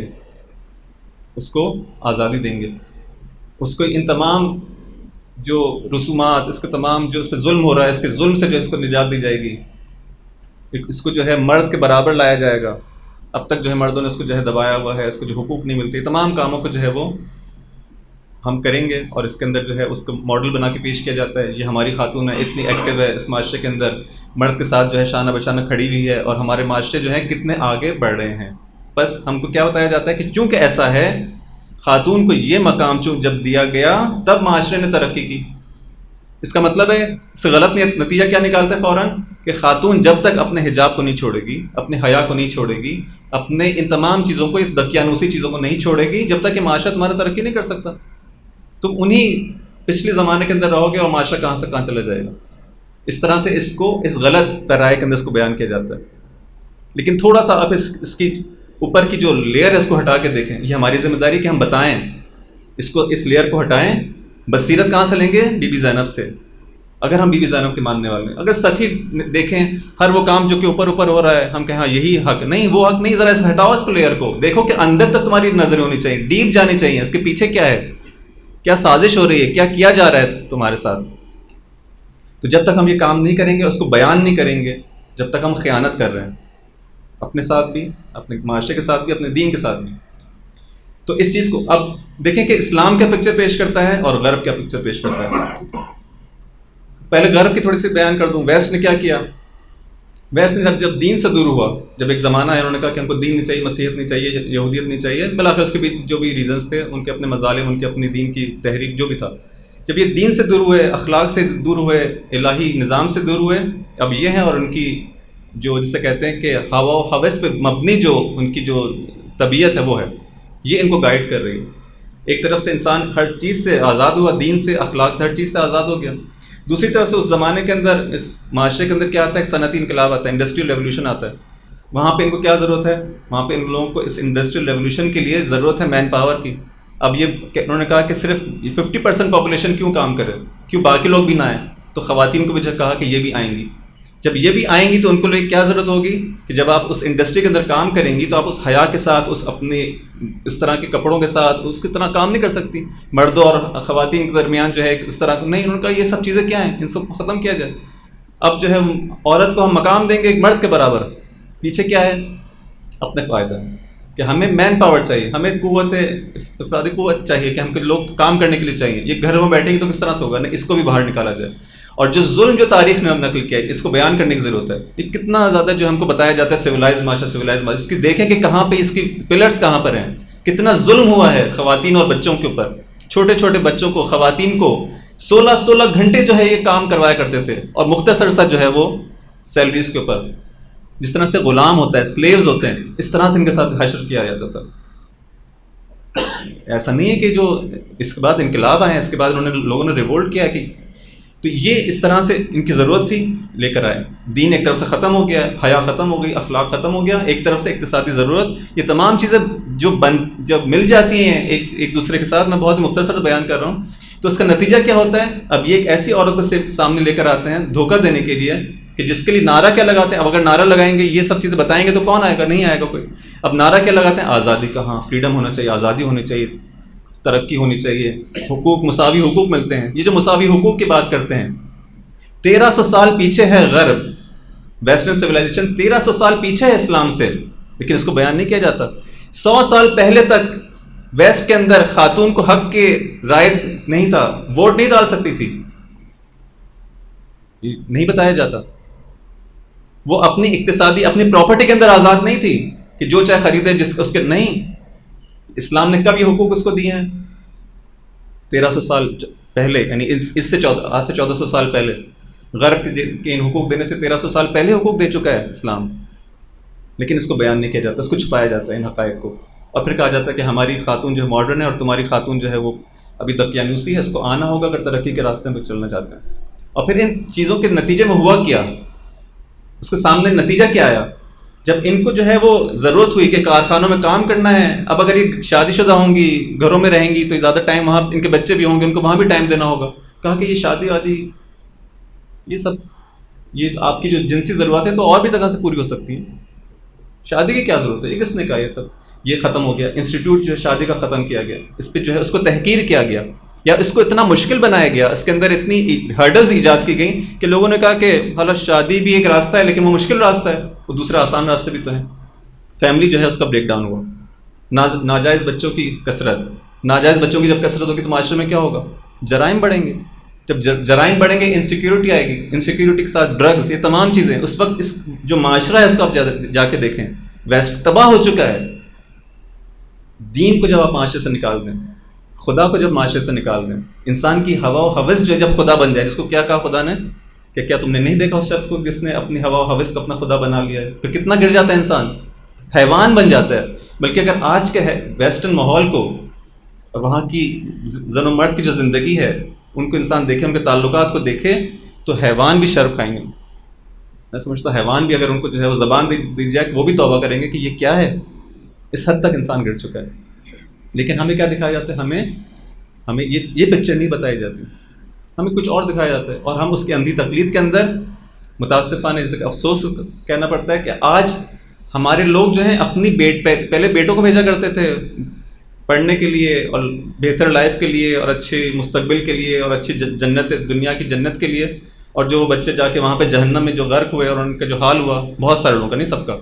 اس کو آزادی دیں گے، اس کو ان تمام جو رسومات، اس کے تمام جو اس پہ ظلم ہو رہا ہے، اس کے ظلم سے جو اس کو نجات دی جائے گی، اس کو جو ہے مرد کے برابر لایا جائے گا. اب تک جو ہے مردوں نے اس کو جو ہے دبایا ہوا ہے، اس کو جو حقوق نہیں ملتے، تمام کاموں کو جو ہے وہ ہم کریں گے، اور اس کے اندر جو ہے اس کو ماڈل بنا کے پیش کیا جاتا ہے. یہ ہماری خاتون ہے، اتنی ایکٹیو ہے اس معاشرے کے اندر، مرد کے ساتھ جو ہے شانہ بشانہ کھڑی ہوئی ہے، اور ہمارے معاشرے جو ہیں کتنے آگے بڑھ رہے ہیں. بس ہم کو کیا بتایا جاتا ہے کہ چونکہ ایسا ہے، خاتون کو یہ مقام جب دیا گیا تب معاشرے نے ترقی کی. اس کا مطلب ہے اس سے غلط نتیجہ کیا نکالتا ہے فوراً کہ خاتون جب تک اپنے حجاب کو نہیں چھوڑے گی, اپنے حیا کو نہیں چھوڑے گی, اپنے ان تمام چیزوں کو, دقیانوسی چیزوں کو نہیں چھوڑے گی, جب تک کہ معاشرہ تمہارا ترقی نہیں کر سکتا. تم انہی پچھلے زمانے کے اندر رہو گے اور معاشرہ کہاں سے کہاں چلا جائے گا. اس طرح سے اس غلط پیرائے کے اندر اس کو بیان کیا جاتا ہے. لیکن تھوڑا سا آپ اس کی اوپر کی جو لیئر ہے اس کو ہٹا کے دیکھیں. یہ ہماری ذمہ داری کہ ہم بتائیں اس لیئر کو ہٹائیں. بصیرت کہاں سے لیں گے؟ بی بی زینب سے, اگر ہم بی بی زینب کے ماننے والے ہیں. اگر سطحی دیکھیں ہر وہ کام جو کہ اوپر ہو رہا ہے, ہم کہیں ہاں یہی حق, نہیں وہ حق نہیں. ذرا اس ہٹاؤ اس کو, لیئر کو دیکھو کہ اندر تک تمہاری نظریں ہونی چاہیے, ڈیپ جانی چاہیے. اس کے پیچھے کیا ہے, کیا سازش ہو رہی ہے, کیا کیا جا رہا ہے تمہارے ساتھ. تو جب تک ہم یہ کام نہیں کریں گے, اس کو بیان نہیں کریں گے, جب تک ہم خیانت کر رہے ہیں اپنے ساتھ بھی, اپنے معاشرے کے ساتھ بھی, اپنے دین کے ساتھ بھی. تو اس چیز کو اب دیکھیں کہ اسلام کیا پکچر پیش کرتا ہے اور غرب کیا پکچر پیش کرتا ہے. پہلے غرب کی تھوڑی سی بیان کر دوں. ویسٹ نے کیا کیا؟ ویسٹ نے جب دین سے دور ہوا, جب ایک زمانہ ہے انہوں نے کہا کہ ہم کو دین نہیں چاہیے, مسیحیت نہیں چاہیے, یہودیت نہیں چاہیے, بالآخر اس کے بھی جو بھی ریزنس تھے, ان کے اپنے مظالم, ان کے اپنی دین کی تحریف جو بھی تھا, جب یہ دین سے دور ہوئے, اخلاق سے دور ہوئے, الہی نظام سے دور ہوئے, اب یہ ہیں اور ان کی جو جسے کہتے ہیں کہ ہوا و ہوس پہ مبنی جو ان کی جو طبیعت ہے وہ ہے, یہ ان کو گائیڈ کر رہی ہے. ایک طرف سے انسان ہر چیز سے آزاد ہوا, دین سے, اخلاق سے, ہر چیز سے آزاد ہو گیا. دوسری طرف سے اس زمانے کے اندر, اس معاشرے کے اندر کیا آتا ہے, ایک صنعتی انقلاب آتا ہے, انڈسٹریل ریولوشن آتا ہے. وہاں پہ ان کو کیا ضرورت ہے, وہاں پہ ان لوگوں کو اس انڈسٹریل ریولوشن کے لیے ضرورت ہے مین پاور کی. اب یہ انہوں نے کہا کہ صرف 50% پاپولیشن کیوں کام کرے, کیوں باقی لوگ بھی نہ آئیں. تو خواتین کو بھی کہا کہ یہ بھی آئیں گی. جب یہ بھی آئیں گی تو ان کو لیے کیا ضرورت ہوگی کہ جب آپ اس انڈسٹری کے اندر کام کریں گی تو آپ اس حیا کے ساتھ, اس اپنے اس طرح کے کپڑوں کے ساتھ اس کی طرح کام نہیں کر سکتی. مردوں اور خواتین کے درمیان جو ہے اس طرح نہیں, انہوں نے کہا یہ سب چیزیں کیا ہیں, ان سب کو ختم کیا جائے. اب جو ہے عورت کو ہم مقام دیں گے ایک مرد کے برابر. پیچھے کیا ہے, اپنے فائدہ ہے کہ ہمیں مین پاور چاہیے, ہمیں قوت افرادی قوت چاہیے کہ ہم کے لوگ کام کرنے کے لیے چاہیے. یہ گھر میں بیٹھیں گے تو کس طرح سے ہوگا, نہیں اس کو بھی باہر نکالا جائے. اور جو ظلم جو تاریخ نے نقل کیا ہے اس کو بیان کرنے کی ضرورت ہے. یہ کتنا زیادہ جو ہم کو بتایا جاتا ہے سویلائز معاشرہ, اس کی دیکھیں کہ کہاں پہ اس کی پلرز کہاں پر ہیں. کتنا ظلم ہوا ہے خواتین اور بچوں کے اوپر. چھوٹے چھوٹے بچوں کو, خواتین کو 16 گھنٹے جو ہے یہ کام کروایا کرتے تھے, اور مختصر سا جو ہے وہ سیلریز کے اوپر, جس طرح سے غلام ہوتا ہے, سلیوز ہوتے ہیں, اس طرح سے ان کے ساتھ حشر کیا جاتا تھا. ایسا نہیں ہے کہ جو اس کے بعد انقلاب آئے, اس کے بعد انہوں نے لوگوں نے ریوولٹ کیا کہ, تو یہ اس طرح سے ان کی ضرورت تھی, لے کر آئے. دین ایک طرف سے ختم ہو گیا, حیا ختم ہو گئی, اخلاق ختم ہو گیا, ایک طرف سے اقتصادی ضرورت. یہ تمام چیزیں جب مل جاتی ہیں ایک دوسرے کے ساتھ, میں بہت ہی مختصر بیان کر رہا ہوں, تو اس کا نتیجہ کیا ہوتا ہے. اب یہ ایک ایسی عورت کو سامنے لے کر آتے ہیں دھوکہ دینے کے لیے کہ جس کے لیے نعرہ کیا لگاتے ہیں. اب اگر نعرہ لگائیں گے, یہ سب چیزیں بتائیں گے تو کون آئے گا, نہیں آئے گا کوئی. اب نعرہ کیا لگاتے ہیں, آزادی کا, ہاں فریڈم ہونا چاہیے, آزادی ہونی چاہیے, ترقی ہونی چاہیے, حقوق, مساوی حقوق ملتے ہیں. یہ جو مساوی حقوق کی بات کرتے ہیں, 1300 سال پیچھے ہے غرب, ویسٹرن سویلائزیشن 1300 سال پیچھے ہے اسلام سے, لیکن اس کو بیان نہیں کیا جاتا. 100 سال پہلے تک ویسٹ کے اندر خاتون کو حق کے رائے نہیں تھا, ووٹ نہیں ڈال سکتی تھی, نہیں بتایا جاتا. وہ اپنی اقتصادی, اپنی پراپرٹی کے اندر آزاد نہیں تھی کہ جو چاہے خریدے, اس کے نہیں. اسلام نے کب یہ حقوق اس کو دیے ہیں, 1300 سال پہلے, یعنی اس سے آج سے 1400 سال پہلے. غرب کے ان حقوق دینے سے 1300 سال پہلے حقوق دے چکا ہے اسلام, لیکن اس کو بیان نہیں کیا جاتا, اس کو چھپایا جاتا ہے ان حقائق کو. اور پھر کہا جاتا ہے کہ ہماری خاتون جو ماڈرن ہے اور تمہاری خاتون جو ہے وہ ابھی دقیانوسی ہے, اس کو آنا ہوگا اگر ترقی کے راستے میں چلنا چاہتے ہیں. اور پھر ان چیزوں کے نتیجے میں ہوا کیا, اس کے سامنے نتیجہ کیا آیا. جب ان کو جو ہے وہ ضرورت ہوئی کہ کارخانوں میں کام کرنا ہے, اب اگر یہ شادی شدہ ہوں گی, گھروں میں رہیں گی, تو زیادہ ٹائم وہاں ان کے بچے بھی ہوں گے, ان کو وہاں بھی ٹائم دینا ہوگا. کہا کہ یہ شادی وادی, یہ سب, یہ آپ کی جو جنسی ضرورت ہے تو اور بھی جگہ سے پوری ہو سکتی ہیں. شادی کی کیا ضرورت ہے, یہ کس نے کہا, یہ سب یہ ختم ہو گیا. انسٹیٹیوٹ جو ہے شادی کا ختم کیا گیا, اس پہ جو ہے اس کو تحقیر کیا گیا, یا اس کو اتنا مشکل بنایا گیا, اس کے اندر اتنی ہرڈلز ایجاد کی گئیں کہ لوگوں نے کہا کہ حالانکہ شادی بھی ایک راستہ ہے لیکن وہ مشکل راستہ ہے, وہ دوسرے آسان راستے بھی تو ہیں. فیملی جو ہے اس کا بریک ڈاؤن ہوا. ناجائز بچوں کی کثرت, ناجائز بچوں کی جب کثرت ہوگی تو معاشرے میں کیا ہوگا, جرائم بڑھیں گے. جب جرائم بڑھیں گے انسیکیورٹی آئے گی, انسیکیورٹی کے ساتھ ڈرگز, یہ تمام چیزیں. اس وقت اس جو معاشرہ ہے اس کو آپ جا کے دیکھیں, ویسٹ تباہ ہو چکا ہے. دین کو جب آپ معاشرے سے نکال دیں، خدا کو جب معاشرے سے نکال دیں، انسان کی ہوا و ہوس جو ہے جب خدا بن جائے، جس کو کیا کہا خدا نے کہ کیا تم نے نہیں دیکھا اس شخص کو جس نے اپنی ہوا و ہوس کو اپنا خدا بنا لیا ہے؟ پھر کتنا گر جاتا ہے انسان، حیوان بن جاتا ہے۔ بلکہ اگر آج کے ویسٹرن ماحول کو اور وہاں کی زن و مرد کی جو زندگی ہے ان کو انسان دیکھے، ان کے تعلقات کو دیکھے، تو حیوان بھی شرم کھائیں گے۔ میں سمجھتا ہوں حیوان بھی اگر ان کو جو ہے وہ زبان دی جائے کہ وہ بھی توبہ کریں گے کہ یہ کیا ہے، اس حد تک انسان گر چکا ہے۔ لیکن ہمیں کیا دکھایا جاتا ہے؟ ہمیں یہ پکچر نہیں بتائی جاتی، ہمیں کچھ اور دکھایا جاتا ہے، اور ہم اس کی اندھی تقلید کے اندر متاسفانہ جیسے کہ افسوس کہنا پڑتا ہے کہ آج ہمارے لوگ جو ہیں اپنی پہلے بیٹوں کو بھیجا کرتے تھے پڑھنے کے لیے اور بہتر لائف کے لیے اور اچھے مستقبل کے لیے اور اچھی جنت، دنیا کی جنت کے لیے، اور جو بچے جا کے وہاں پہ جہنم میں جو غرق ہوئے اور ان کا جو حال ہوا، بہت سارے لوگوں کا، نہیں سب کا،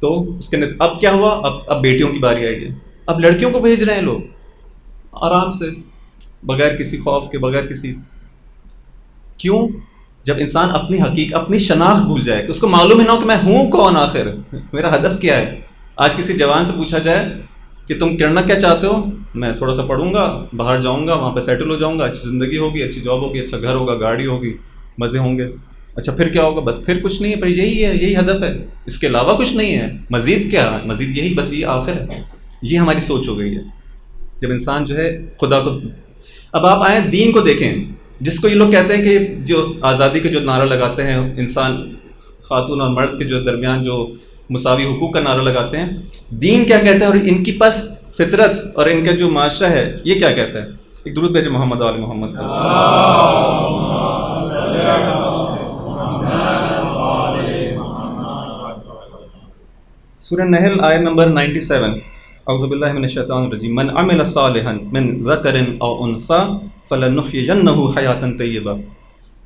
تو اس کے اب کیا ہوا؟ اب بیٹیوں کی باری آئی ہے، اب لڑکیوں کو بھیج رہے ہیں لوگ آرام سے، بغیر کسی خوف کے، بغیر کسی، کیوں؟ جب انسان اپنی اپنی شناخت بھول جائے کہ اس کو معلوم ہی نہ ہو کہ میں ہوں کون، آخر میرا ہدف کیا ہے۔ آج کسی جوان سے پوچھا جائے کہ تم کرنا کیا چاہتے ہو؟ میں تھوڑا سا پڑھوں گا، باہر جاؤں گا، وہاں پہ سیٹل ہو جاؤں گا، اچھی زندگی ہوگی، اچھی جاب ہوگی، اچھا گھر ہوگا، گاڑی ہوگی، مزے ہوں گے، اچھا پھر کیا ہوگا؟ بس پھر کچھ نہیں ہے، پر یہی ہدف ہے، اس کے علاوہ کچھ نہیں ہے، مزید کیا ہے؟ مزید یہی، بس یہ آخر ہے۔ یہ ہماری سوچ ہو گئی ہے جب انسان جو ہے خدا کو۔ اب آپ آئیں دین کو دیکھیں، جس کو یہ لوگ کہتے ہیں کہ جو آزادی کے جو نعرہ لگاتے ہیں، انسان خاتون اور مرد کے جو درمیان جو مساوی حقوق کا نعرہ لگاتے ہیں، دین کیا کہتا ہے اور ان کی پست فطرت اور ان کا جو معاشرہ ہے یہ کیا کہتا ہے؟ ایک درود بھیجے محمد آل محمد۔ سورہ نحل آیت نمبر 97، اعوذ باللہ من الشیطان الرجیم، من عمل صالحا من ذکر او انثی فلنحیینہ حیاتا طیبہ،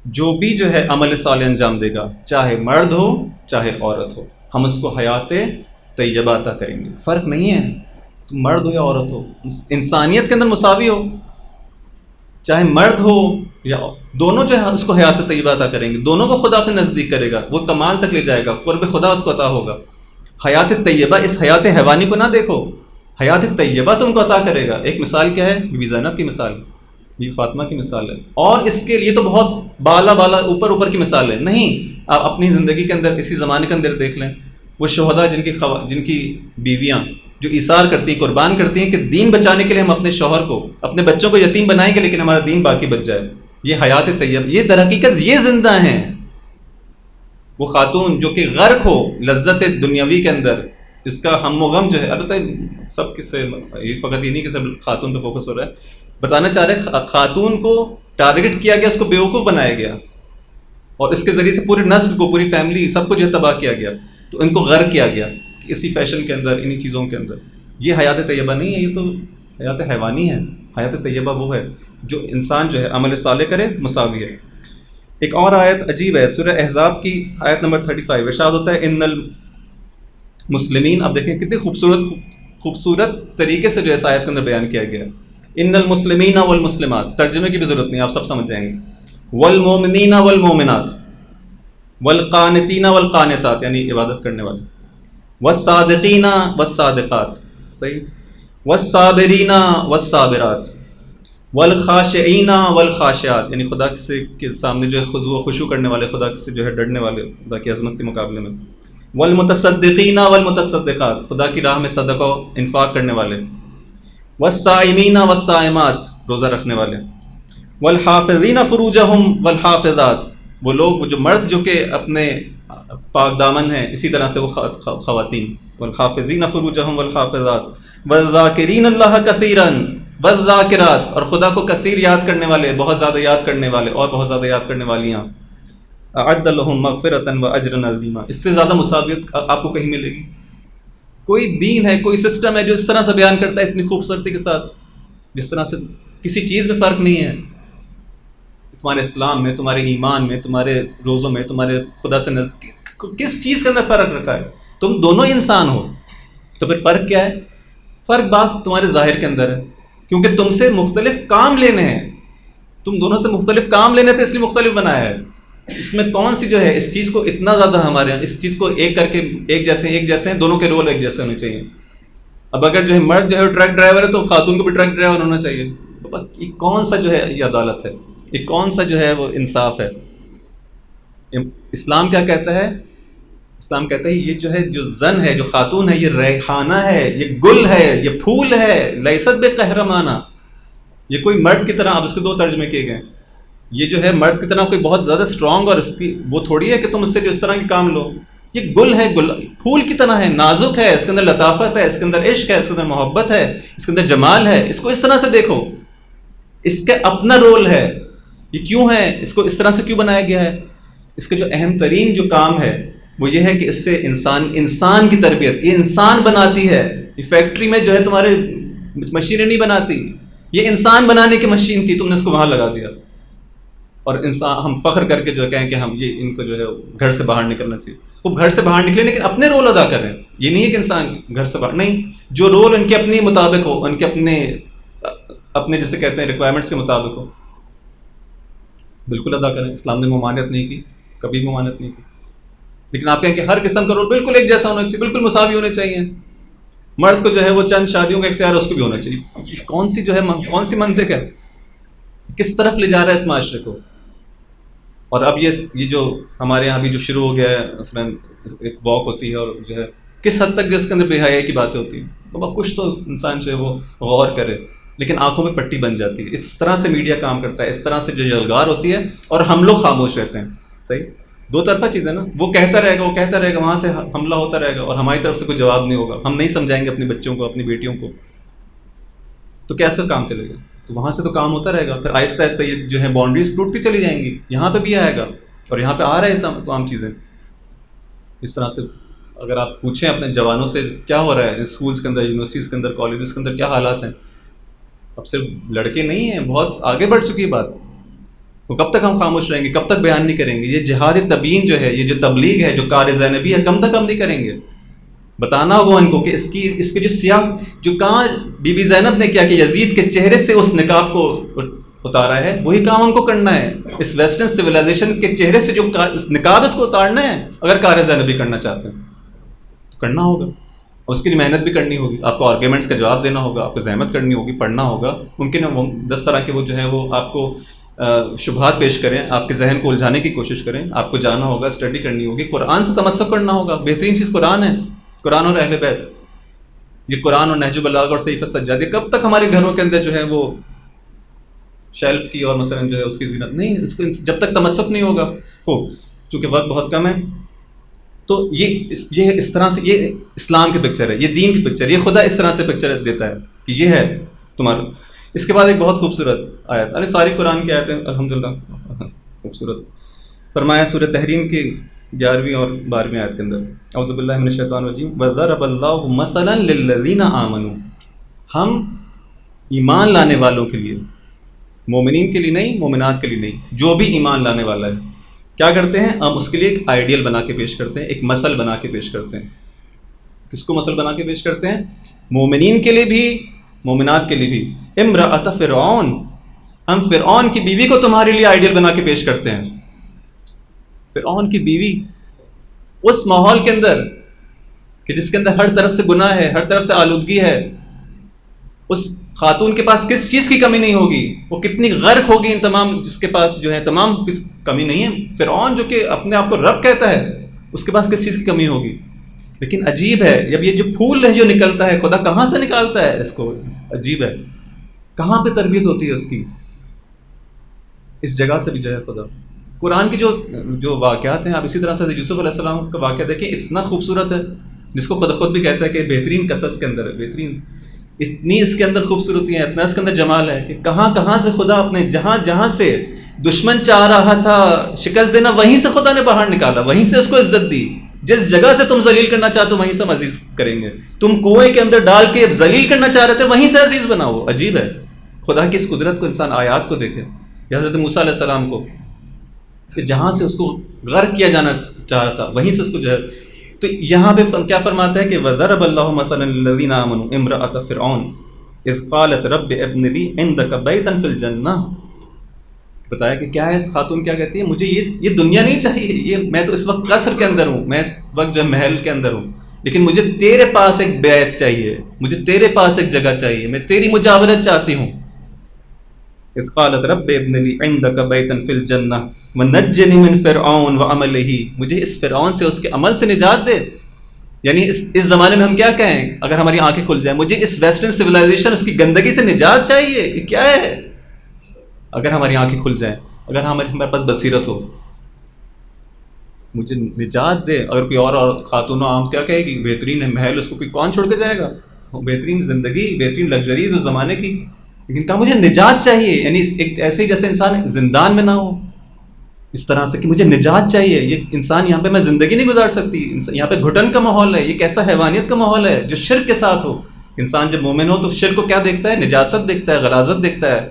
جو بھی جو ہے عمل صالح انجام دے گا، چاہے مرد ہو چاہے عورت ہو، ہم اس کو حیات طیبہ عطا کریں گے۔ فرق نہیں ہے تم مرد ہو یا عورت ہو، انسانیت کے اندر مساوی ہو، چاہے مرد ہو یا دونوں جو ہے اس کو حیات طیبہ عطا کریں گے، دونوں کو خدا اپنے نزدیک کرے گا، وہ کمال تک لے جائے گا، قرب خدا اس کو عطا ہوگا۔ حیات طیبہ، اس حیات حیوانی کو نہ دیکھو، حیات طیبہ تم کو عطا کرے گا۔ ایک مثال کیا ہے؟ بی بی زینب کی مثال، بی فاطمہ کی مثال ہے، اور اس کے لیے تو بہت بالا اوپر کی مثال ہے۔ نہیں، آپ اپنی زندگی کے اندر اسی زمانے کے اندر دیکھ لیں، وہ شہداء جن کی بیویاں جو ایثار کرتی ہیں، قربان کرتی ہیں کہ دین بچانے کے لیے ہم اپنے شوہر کو، اپنے بچوں کو یتیم بنائیں گے لیکن ہمارا دین باقی بچ جائے۔ یہ حیات طیب، یہ در حقیقت یہ زندہ ہیں۔ وہ خاتون جو کہ غرق ہو لذت دنیاوی کے اندر، اس کا ہم و غم جو ہے، البتہ سب کس سے، یہ فقط یہ نہیں کہ سب خاتون پہ فوکس ہو رہا ہے، بتانا چاہ رہے ہیں خاتون کو ٹارگٹ کیا گیا، اس کو بیوقوف بنایا گیا، اور اس کے ذریعے سے پوری نسل کو، پوری فیملی، سب کو جو ہے تباہ کیا گیا، تو ان کو غرق کیا گیا اسی فیشن کے اندر، انہی چیزوں کے اندر۔ یہ حیات طیبہ نہیں ہے، یہ تو حیات حیوانی ہے۔ حیات طیبہ وہ ہے جو انسان جو ہے عمل صالح کرے، مساوی ہے۔ ایک اور آیت عجیب ہے، سورہ احزاب کی آیت نمبر 35، ارشاد ہوتا ہے ان المسلمین۔ اب دیکھیں کتنی خوبصورت طریقے سے جو اس آیت کے اندر بیان کیا گیا، ان المسلمین والمسلمات، ترجمے کی بھی ضرورت نہیں، آپ سب سمجھ جائیں گے، والمومنین والمومنات، والقانتین والقانتات، یعنی عبادت کرنے والے، والصادقین والصادقات، صحیح، والصابرین والصابرات، والخاشعین والخاشعات، یعنی خدا کے سامنے جو ہے خضوع و خشوع کرنے والے، خدا سے جو ہے ڈرنے والے، خدا کی عظمت کے مقابلے میں، والمتصدقین والمتصدقات، خدا کی راہ میں صدقہ و انفاق کرنے والے، والصائمین والصائمات، روزہ رکھنے والے، والحافظین فروجہم والحافظات، وہ لوگ، وہ جو مرد جو کہ اپنے پاک دامن ہیں، اسی طرح سے وہ خواتین، والحافظین فروجہم والحافظات، والذاکرین اللہ کثیرا والذاکرات، اور خدا کو کثیر یاد کرنے والے، بہت زیادہ یاد کرنے والے اور بہت زیادہ یاد کرنے والیاں، اعد لہم مغفرۃ واجرا عظیما۔ اس سے زیادہ مساویت آپ کو کہیں ملے گی؟ کوئی دین ہے، کوئی سسٹم ہے جو اس طرح سے بیان کرتا ہے اتنی خوبصورتی کے ساتھ، جس طرح سے کسی چیز میں فرق نہیں ہے، تمہارے اسلام میں، تمہارے ایمان میں، تمہارے روزوں میں، تمہارے خدا سے کس چیز کے اندر فرق رکھا ہے؟ تم دونوں ہی انسان ہو، تو پھر فرق کیا ہے؟ فرق بعض تمہارے ظاہر کے اندر ہے، کیونکہ تم سے مختلف کام لینے ہیں، تم دونوں سے مختلف کام لینے تھے، اس لیے مختلف بنایا ہے۔ اس میں کون سی جو ہے اس چیز کو اتنا زیادہ ہمارے یہاں، اس چیز کو ایک کر کے ایک جیسے ہیں، دونوں کے رول ایک جیسے ہونے چاہیے، اب اگر جو ہے مرد جو ہے ٹرک ڈرائیور ہے تو خاتون کو بھی ٹرک ڈرائیور ہونا چاہیے. یہ کون سا جو ہے یہ عدالت ہے؟ یہ کون سا جو ہے وہ انصاف ہے؟ اسلام کیا کہتا ہے؟ اسلام کہتا ہے یہ جو ہے جو زن ہے، جو خاتون ہے، یہ ریحانہ ہے، یہ گل ہے، یہ پھول ہے، لیست بقہرمانہ. یہ کوئی مرد کی طرح، اب اس کے دو ترجمے کیے گئے، یہ جو ہے مرد کی طرح کوئی بہت زیادہ اسٹرانگ اور اس کی وہ تھوڑی ہے کہ تم اس سے جو اس طرح کے کام لو. یہ گل ہے، گل پھول کی طرح ہے، نازک ہے، اس کے اندر لطافت ہے، اس کے اندر عشق ہے، اس کے اندر محبت ہے، اس کے اندر جمال ہے. اس کو اس طرح سے دیکھو، اس کا اپنا رول ہے. یہ کیوں ہے؟ اس کو اس طرح سے کیوں بنایا گیا ہے؟ اس کا جو اہم ترین جو کام ہے وہ یہ ہے کہ اس سے انسان کی تربیت، یہ انسان بناتی ہے. یہ فیکٹری میں جو ہے تمہارے مشینیں نہیں بناتی، یہ انسان بنانے کی مشین تھی، تم نے اس کو وہاں لگا دیا. اور انسان ہم فخر کر کے جو کہیں کہ ہم یہ ان کو جو ہے گھر سے باہر نکلنا چاہیے. وہ گھر سے باہر نکلے لیکن اپنے رول ادا کر رہے ہیں. یہ نہیں ہے کہ انسان گھر سے باہر نہیں، جو رول ان کے اپنے مطابق ہو، ان کے اپنے جسے کہتے ہیں ریکوائرمنٹس کے مطابق ہو، بالکل ادا کریں. اسلام نے ممانعت نہیں کی، کبھی ممانعت نہیں کی. لیکن آپ کہیں کہ ہر قسم کا رول بالکل ایک جیسا ہونا چاہیے، بالکل مساوی ہونے چاہیے. مرد کو جو ہے وہ چند شادیوں کا اختیار اس کو بھی ہونا چاہیے. کون سی جو ہے کون سی منطق ہے؟ کس طرف لے جا رہا ہے اس معاشرے کو؟ اور اب یہ جو ہمارے یہاں بھی جو شروع ہو گیا ہے، مثلا ایک واک ہوتی ہے اور جو ہے کس حد تک جو اس کے اندر بے حیائی کی باتیں ہوتی ہیں. بابا کچھ تو انسان جو ہے وہ غور کرے، لیکن آنکھوں میں پٹی بن جاتی ہے. اس طرح سے میڈیا کام کرتا ہے، اس طرح سے جو یلغار ہوتی ہے اور ہم لوگ خاموش رہتے ہیں. صحیح دو طرفہ چیز ہے نا. وہ کہتا رہے گا، وہاں سے حملہ ہوتا رہے گا اور ہماری طرف سے کوئی جواب نہیں ہوگا. ہم نہیں سمجھائیں گے اپنے بچوں کو، اپنی بیٹیوں کو، تو کیسے کام چلے گا؟ تو وہاں سے تو کام ہوتا رہے گا. پھر آہستہ آہستہ یہ جو ہے باؤنڈریز ٹوٹتی چلی جائیں گی. یہاں پہ بھی آئے گا اور یہاں پہ آ رہے ہیں تمام چیزیں. اس طرح سے اگر آپ پوچھیں اپنے جوانوں سے کیا ہو رہا ہے اسکولس کے اندر، یونیورسٹیز کے اندر، کالجز کے اندر کیا حالات ہیں، اب صرف لڑکے نہیں ہیں، بہت آگے بڑھ چکی ہے بات. وہ کب تک ہم خاموش رہیں گے؟ کب تک بیان نہیں کریں گے؟ یہ جہاد تبیین جو ہے، یہ جو تبلیغ ہے، جو کار زینبی ہے، کم تک ہم نہیں کریں گے؟ بتانا ہوگا ان کو کہ اس کے جو سیاہ جو کہاں بی بی زینب نے کیا کہ یزید کے چہرے سے اس نقاب کو اتارا ہے، وہی کام ان کو کرنا ہے. اس ویسٹرن سویلائزیشن کے چہرے سے جو نقاب اس کو اتارنا ہے، اگر کار زینبی کرنا چاہتے ہیں تو کرنا ہوگا. اور اس کے لیے محنت بھی کرنی ہوگی. آپ کو آرگیومنٹس کا جواب دینا ہوگا، آپ کو زحمت کرنی ہوگی، پڑھنا ہوگا. ممکن ہے وہ 10 طرح کے وہ جو ہیں وہ آپ کو شبہات پیش کریں، آپ کے ذہن کو الجھانے کی کوشش کریں. آپ کو جانا ہوگا، اسٹڈی کرنی ہوگی، قرآن سے تمسک کرنا ہوگا. بہترین چیز قرآن ہے، قرآن اور اہل بیت. یہ قرآن اور نہج البلاغہ اور صحیفہ سجادہ کب تک ہمارے گھروں کے اندر جو ہے وہ شیلف کی اور مثلا جو ہے اس کی زینت نہیں، اس کو جب تک تمسک نہیں ہوگا. چونکہ وقت بہت کم ہے تو یہ اس طرح سے یہ اسلام کی پکچر ہے، یہ دین کی پکچر، یہ خدا اس طرح سے پکچر دیتا ہے کہ یہ ہے تمہارا. اس کے بعد ایک بہت خوبصورت آیت، ساری قرآن کی آیتیں الحمدللہ خوبصورت. فرمایا سورہ تحریم کی 11ویں اور 12ویں آیت کے اندر، اعوذ باللہ من الشیطان الرجیم، وَضَرَبَ اللَّهُ مَثَلًا لِلَّذِينَ آمَنُوا. ہم ایمان لانے والوں کے لیے، مومنین کے لیے نہیں، مومنات کے لیے نہیں، جو بھی ایمان لانے والا ہے کیا کرتے ہیں؟ ہم اس کے لیے ایک آئیڈیل بنا کے پیش کرتے ہیں، ایک مثل بنا کے پیش کرتے ہیں. کس کو مثل بنا کے پیش کرتے ہیں؟ مومنین کے لیے بھی، مومنات کے لیے بھی. امرأۃ فرعون، ہم فرعون کی بیوی کو تمہارے لیے آئیڈیل بنا کے پیش کرتے ہیں. فرعون کی بیوی اس ماحول کے اندر کہ جس کے اندر ہر طرف سے گناہ ہے، ہر طرف سے آلودگی ہے، اس خاتون کے پاس کس چیز کی کمی نہیں ہوگی؟ وہ کتنی غرق ہوگی ان تمام، جس کے پاس جو ہے تمام کمی نہیں ہے. فرعون جو کہ اپنے آپ کو رب کہتا ہے، اس کے پاس کس چیز کی کمی ہوگی؟ لیکن عجیب ہے، جب یہ جو پھول ہے جو نکلتا ہے، خدا کہاں سے نکالتا ہے اس کو؟ عجیب ہے، کہاں پہ تربیت ہوتی ہے اس کی؟ اس جگہ سے بھی جو ہے خدا. قرآن کی جو واقعات ہیں، آپ اسی طرح سے یوسف علیہ السلام کا واقعہ دیکھیں، اتنا خوبصورت ہے، جس کو خود بھی کہتا ہے کہ بہترین قصص کے اندر ہے، بہترین. اتنی اس کے اندر خوبصورتی ہے، اتنا اس کے اندر جمال ہے کہ کہاں سے خدا اپنے جہاں سے دشمن چاہ رہا تھا شکست دینا، وہیں سے خدا نے باہر نکالا، وہیں سے اس کو عزت دی. جس جگہ سے تم ذلیل کرنا چاہتے ہو وہیں سے ہم عزیز کریں گے. تم کنویں کے اندر ڈال کے ذلیل کرنا چاہ رہے تھے، وہیں سے عزیز بناؤ. عجیب ہے خدا کی اس قدرت کو. انسان آیات کو دیکھے، حضرت موسیٰ علیہ السلام کو، کہ جہاں سے اس کو غرق کیا جانا چاہ رہا تھا وہیں سے اس کو جو ہے. تو یہاں پہ کیا فرماتا ہے کہ وَضَرَبَ اللَّهُ مَثَلًا لِلَّذِينَ آمَنُوا امْرَأَتَ فِرْعَوْنَ اِذْ قَالَتْ رَبِّ ابْنِ لِي عِندَكَ بَيْتًا فِي الْجَنَّةِ. بتایا کہ کیا ہے، اس خاتون کیا کہتی ہے، مجھے یہ دنیا نہیں چاہیے، یہ میں تو اس وقت قصر کے اندر ہوں، میں اس وقت جو ہے محل کے اندر ہوں، لیکن مجھے تیرے پاس ایک بیعت چاہیے، مجھے تیرے پاس ایک جگہ چاہیے، میں تیری مجاورت چاہتی ہوں. اذ قالت رب ابن لی عندک بیتا فی الجنہ ونجنی من فرعون وعملہ، مجھے اس فرعون سے، اس کے عمل سے نجات دے. یعنی اس زمانے میں ہم کیا کہیں اگر ہماری آنکھیں کھل جائیں؟ مجھے اس ویسٹرن سویلائزیشن، اس کی گندگی سے نجات چاہیے. یہ کیا ہے؟ اگر ہماری آنکھیں کھل جائیں، اگر ہمارے پاس بصیرت ہو، مجھے نجات دے. اگر کوئی اور خاتون و عام کیا کہے گی؟ بہترین محل اس کو کوئی کون چھوڑ کے جائے گا؟ بہترین زندگی، بہترین لگژریز اس زمانے کی. لیکن کہا مجھے نجات چاہیے، یعنی ایک ایسے ہی جیسے انسان زندان میں نہ ہو، اس طرح سے کہ مجھے نجات چاہیے. یہ انسان یہاں پہ میں زندگی نہیں گزار سکتی، یہاں پہ گھٹن کا ماحول ہے. یہ کیسا حیوانیت کا ماحول ہے جو شرک کے ساتھ ہو. انسان جب مومن ہو تو شرک کو کیا دیکھتا ہے؟ نجاست دیکھتا ہے، غلاظت دیکھتا ہے.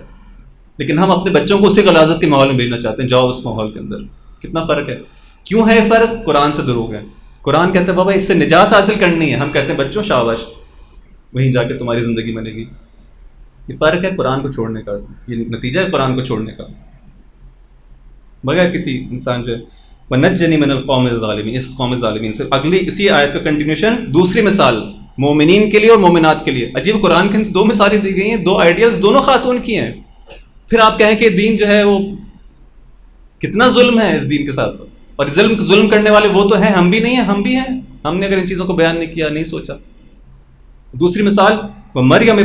لیکن ہم اپنے بچوں کو اسی غلاظت کے ماحول میں بھیجنا چاہتے ہیں. جاؤ اس ماحول کے اندر. کتنا فرق ہے. کیوں ہے فرق؟ قرآن سے دروغ ہے. قرآن کہتا ہے بابا اس سے نجات حاصل کرنی ہے، ہم کہتے ہیں بچوں شاباش وہیں جا کے تمہاری زندگی بنے گی. یہ فرق ہے قرآن کو چھوڑنے کا، یہ نتیجہ ہے قرآن کو چھوڑنے کا. بغیر کسی انسان جو ہے وَنَجَّنِي مِنَ الْقَوْمِ الظَّالِمِينَ، اس قوم ظالمین سے. اگلی اسی آیت کا کنٹینیوشن، دوسری مثال مومنین کے لیے اور مومنات کے لیے. عجیب، قرآن کے دو مثالیں دی گئی ہیں، دو آئیڈیاز دونوں خاتون کی ہیں. پھر آپ کہیں کہ دین جو ہے وہ کتنا ظلم ہے اس دین کے ساتھ. اور ظلم کرنے والے وہ تو ہیں، ہم بھی نہیں ہیں، ہم بھی ہیں. ہم نے اگر ان چیزوں کو بیان نہیں کیا، نہیں سوچا. دوسری مثال مریم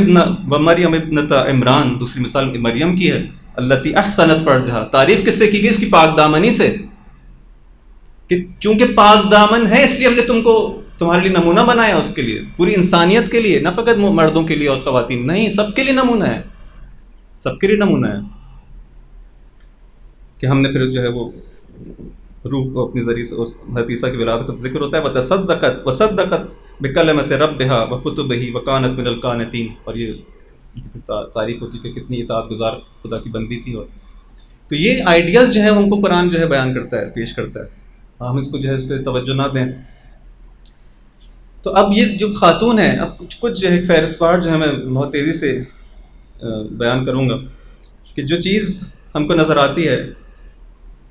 ابنت عمران، دوسری مثال مریم کی ہے. التی احسنت فرجہا، تعریف کس سے کی گئی؟ اس کی پاک دامنی سے، کہ چونکہ پاک دامن ہے اس لیے ہم نے تمہارے لیے نمونہ بنایا. اس کے لیے پوری انسانیت کے لیے، نہ فقط مردوں کے لیے اور خواتین، نہیں، سب کے لیے نمونہ ہے، سب کے لیے نمونہ ہے. کہ ہم نے پھر جو ہے وہ روح کو اپنے ذریعے سے اس حضرت عیسیٰ کی ولادت کا ذکر ہوتا ہے. وصدقت بکلمۃ ربہا وکتبہ وکانت من القانتین. اور یہ تعریف ہوتی کہ کتنی اطاعت گزار خدا کی بندی تھی. اور تو یہ آئیڈیاز جو ہیں ان کو قرآن جو ہے بیان کرتا ہے، پیش کرتا ہے. ہم اس کو جو ہے اس پہ توجہ نہ دیں. تو اب یہ جو خاتون ہیں، اب کچھ جو ہے فہرستوار جو ہے میں بہت تیزی سے بیان کروں گا کہ جو چیز ہم کو نظر آتی ہے.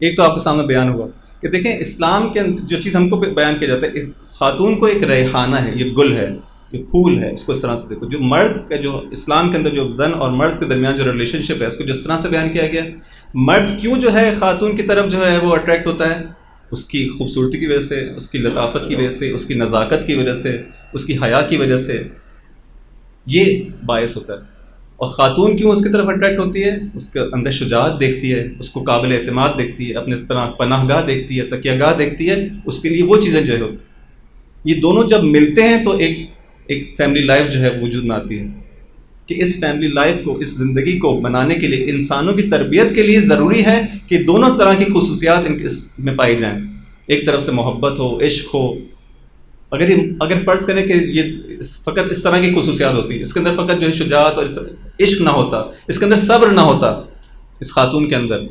ایک تو آپ کے سامنے بیان ہوا کہ دیکھیں اسلام کے اندر جو چیز ہم کو بیان کیا جاتا ہے، خاتون کو ایک ریحانہ ہے، یہ گل ہے، یہ پھول ہے. اس کو اس طرح سے دیکھو. جو مرد کا، جو اسلام کے اندر جو زن اور مرد کے درمیان جو ریلیشن شپ ہے، اس کو جس طرح سے بیان کیا گیا، مرد کیوں جو ہے خاتون کی طرف جو ہے وہ اٹریکٹ ہوتا ہے؟ اس کی خوبصورتی کی وجہ سے، اس کی لطافت کی وجہ سے، اس کی نزاکت کی وجہ سے، اس کی حیا کی وجہ سے، یہ باعث ہوتا ہے. اور خاتون کیوں اس کی طرف اٹریکٹ ہوتی ہے؟ اس کے اندر شجاعت دیکھتی ہے، اس کو قابل اعتماد دیکھتی ہے، اپنے پناہ گاہ دیکھتی ہے، تکیہ گاہ دیکھتی ہے. اس کے لیے وہ چیزیں جو ہے یہ دونوں جب ملتے ہیں تو ایک فیملی لائف جو ہے وجود میں آتی ہے. کہ اس فیملی لائف کو، اس زندگی کو بنانے کے لیے، انسانوں کی تربیت کے لیے ضروری ہے کہ دونوں طرح کی خصوصیات اس میں پائی جائیں. ایک طرف سے محبت ہو، عشق ہو. اگر فرض کریں کہ یہ فقط اس طرح کی خصوصیات ہوتی، اس کے اندر فقط جو ہے شجاعت اور عشق نہ ہوتا، اس کے اندر صبر نہ ہوتا اس خاتون کے اندر،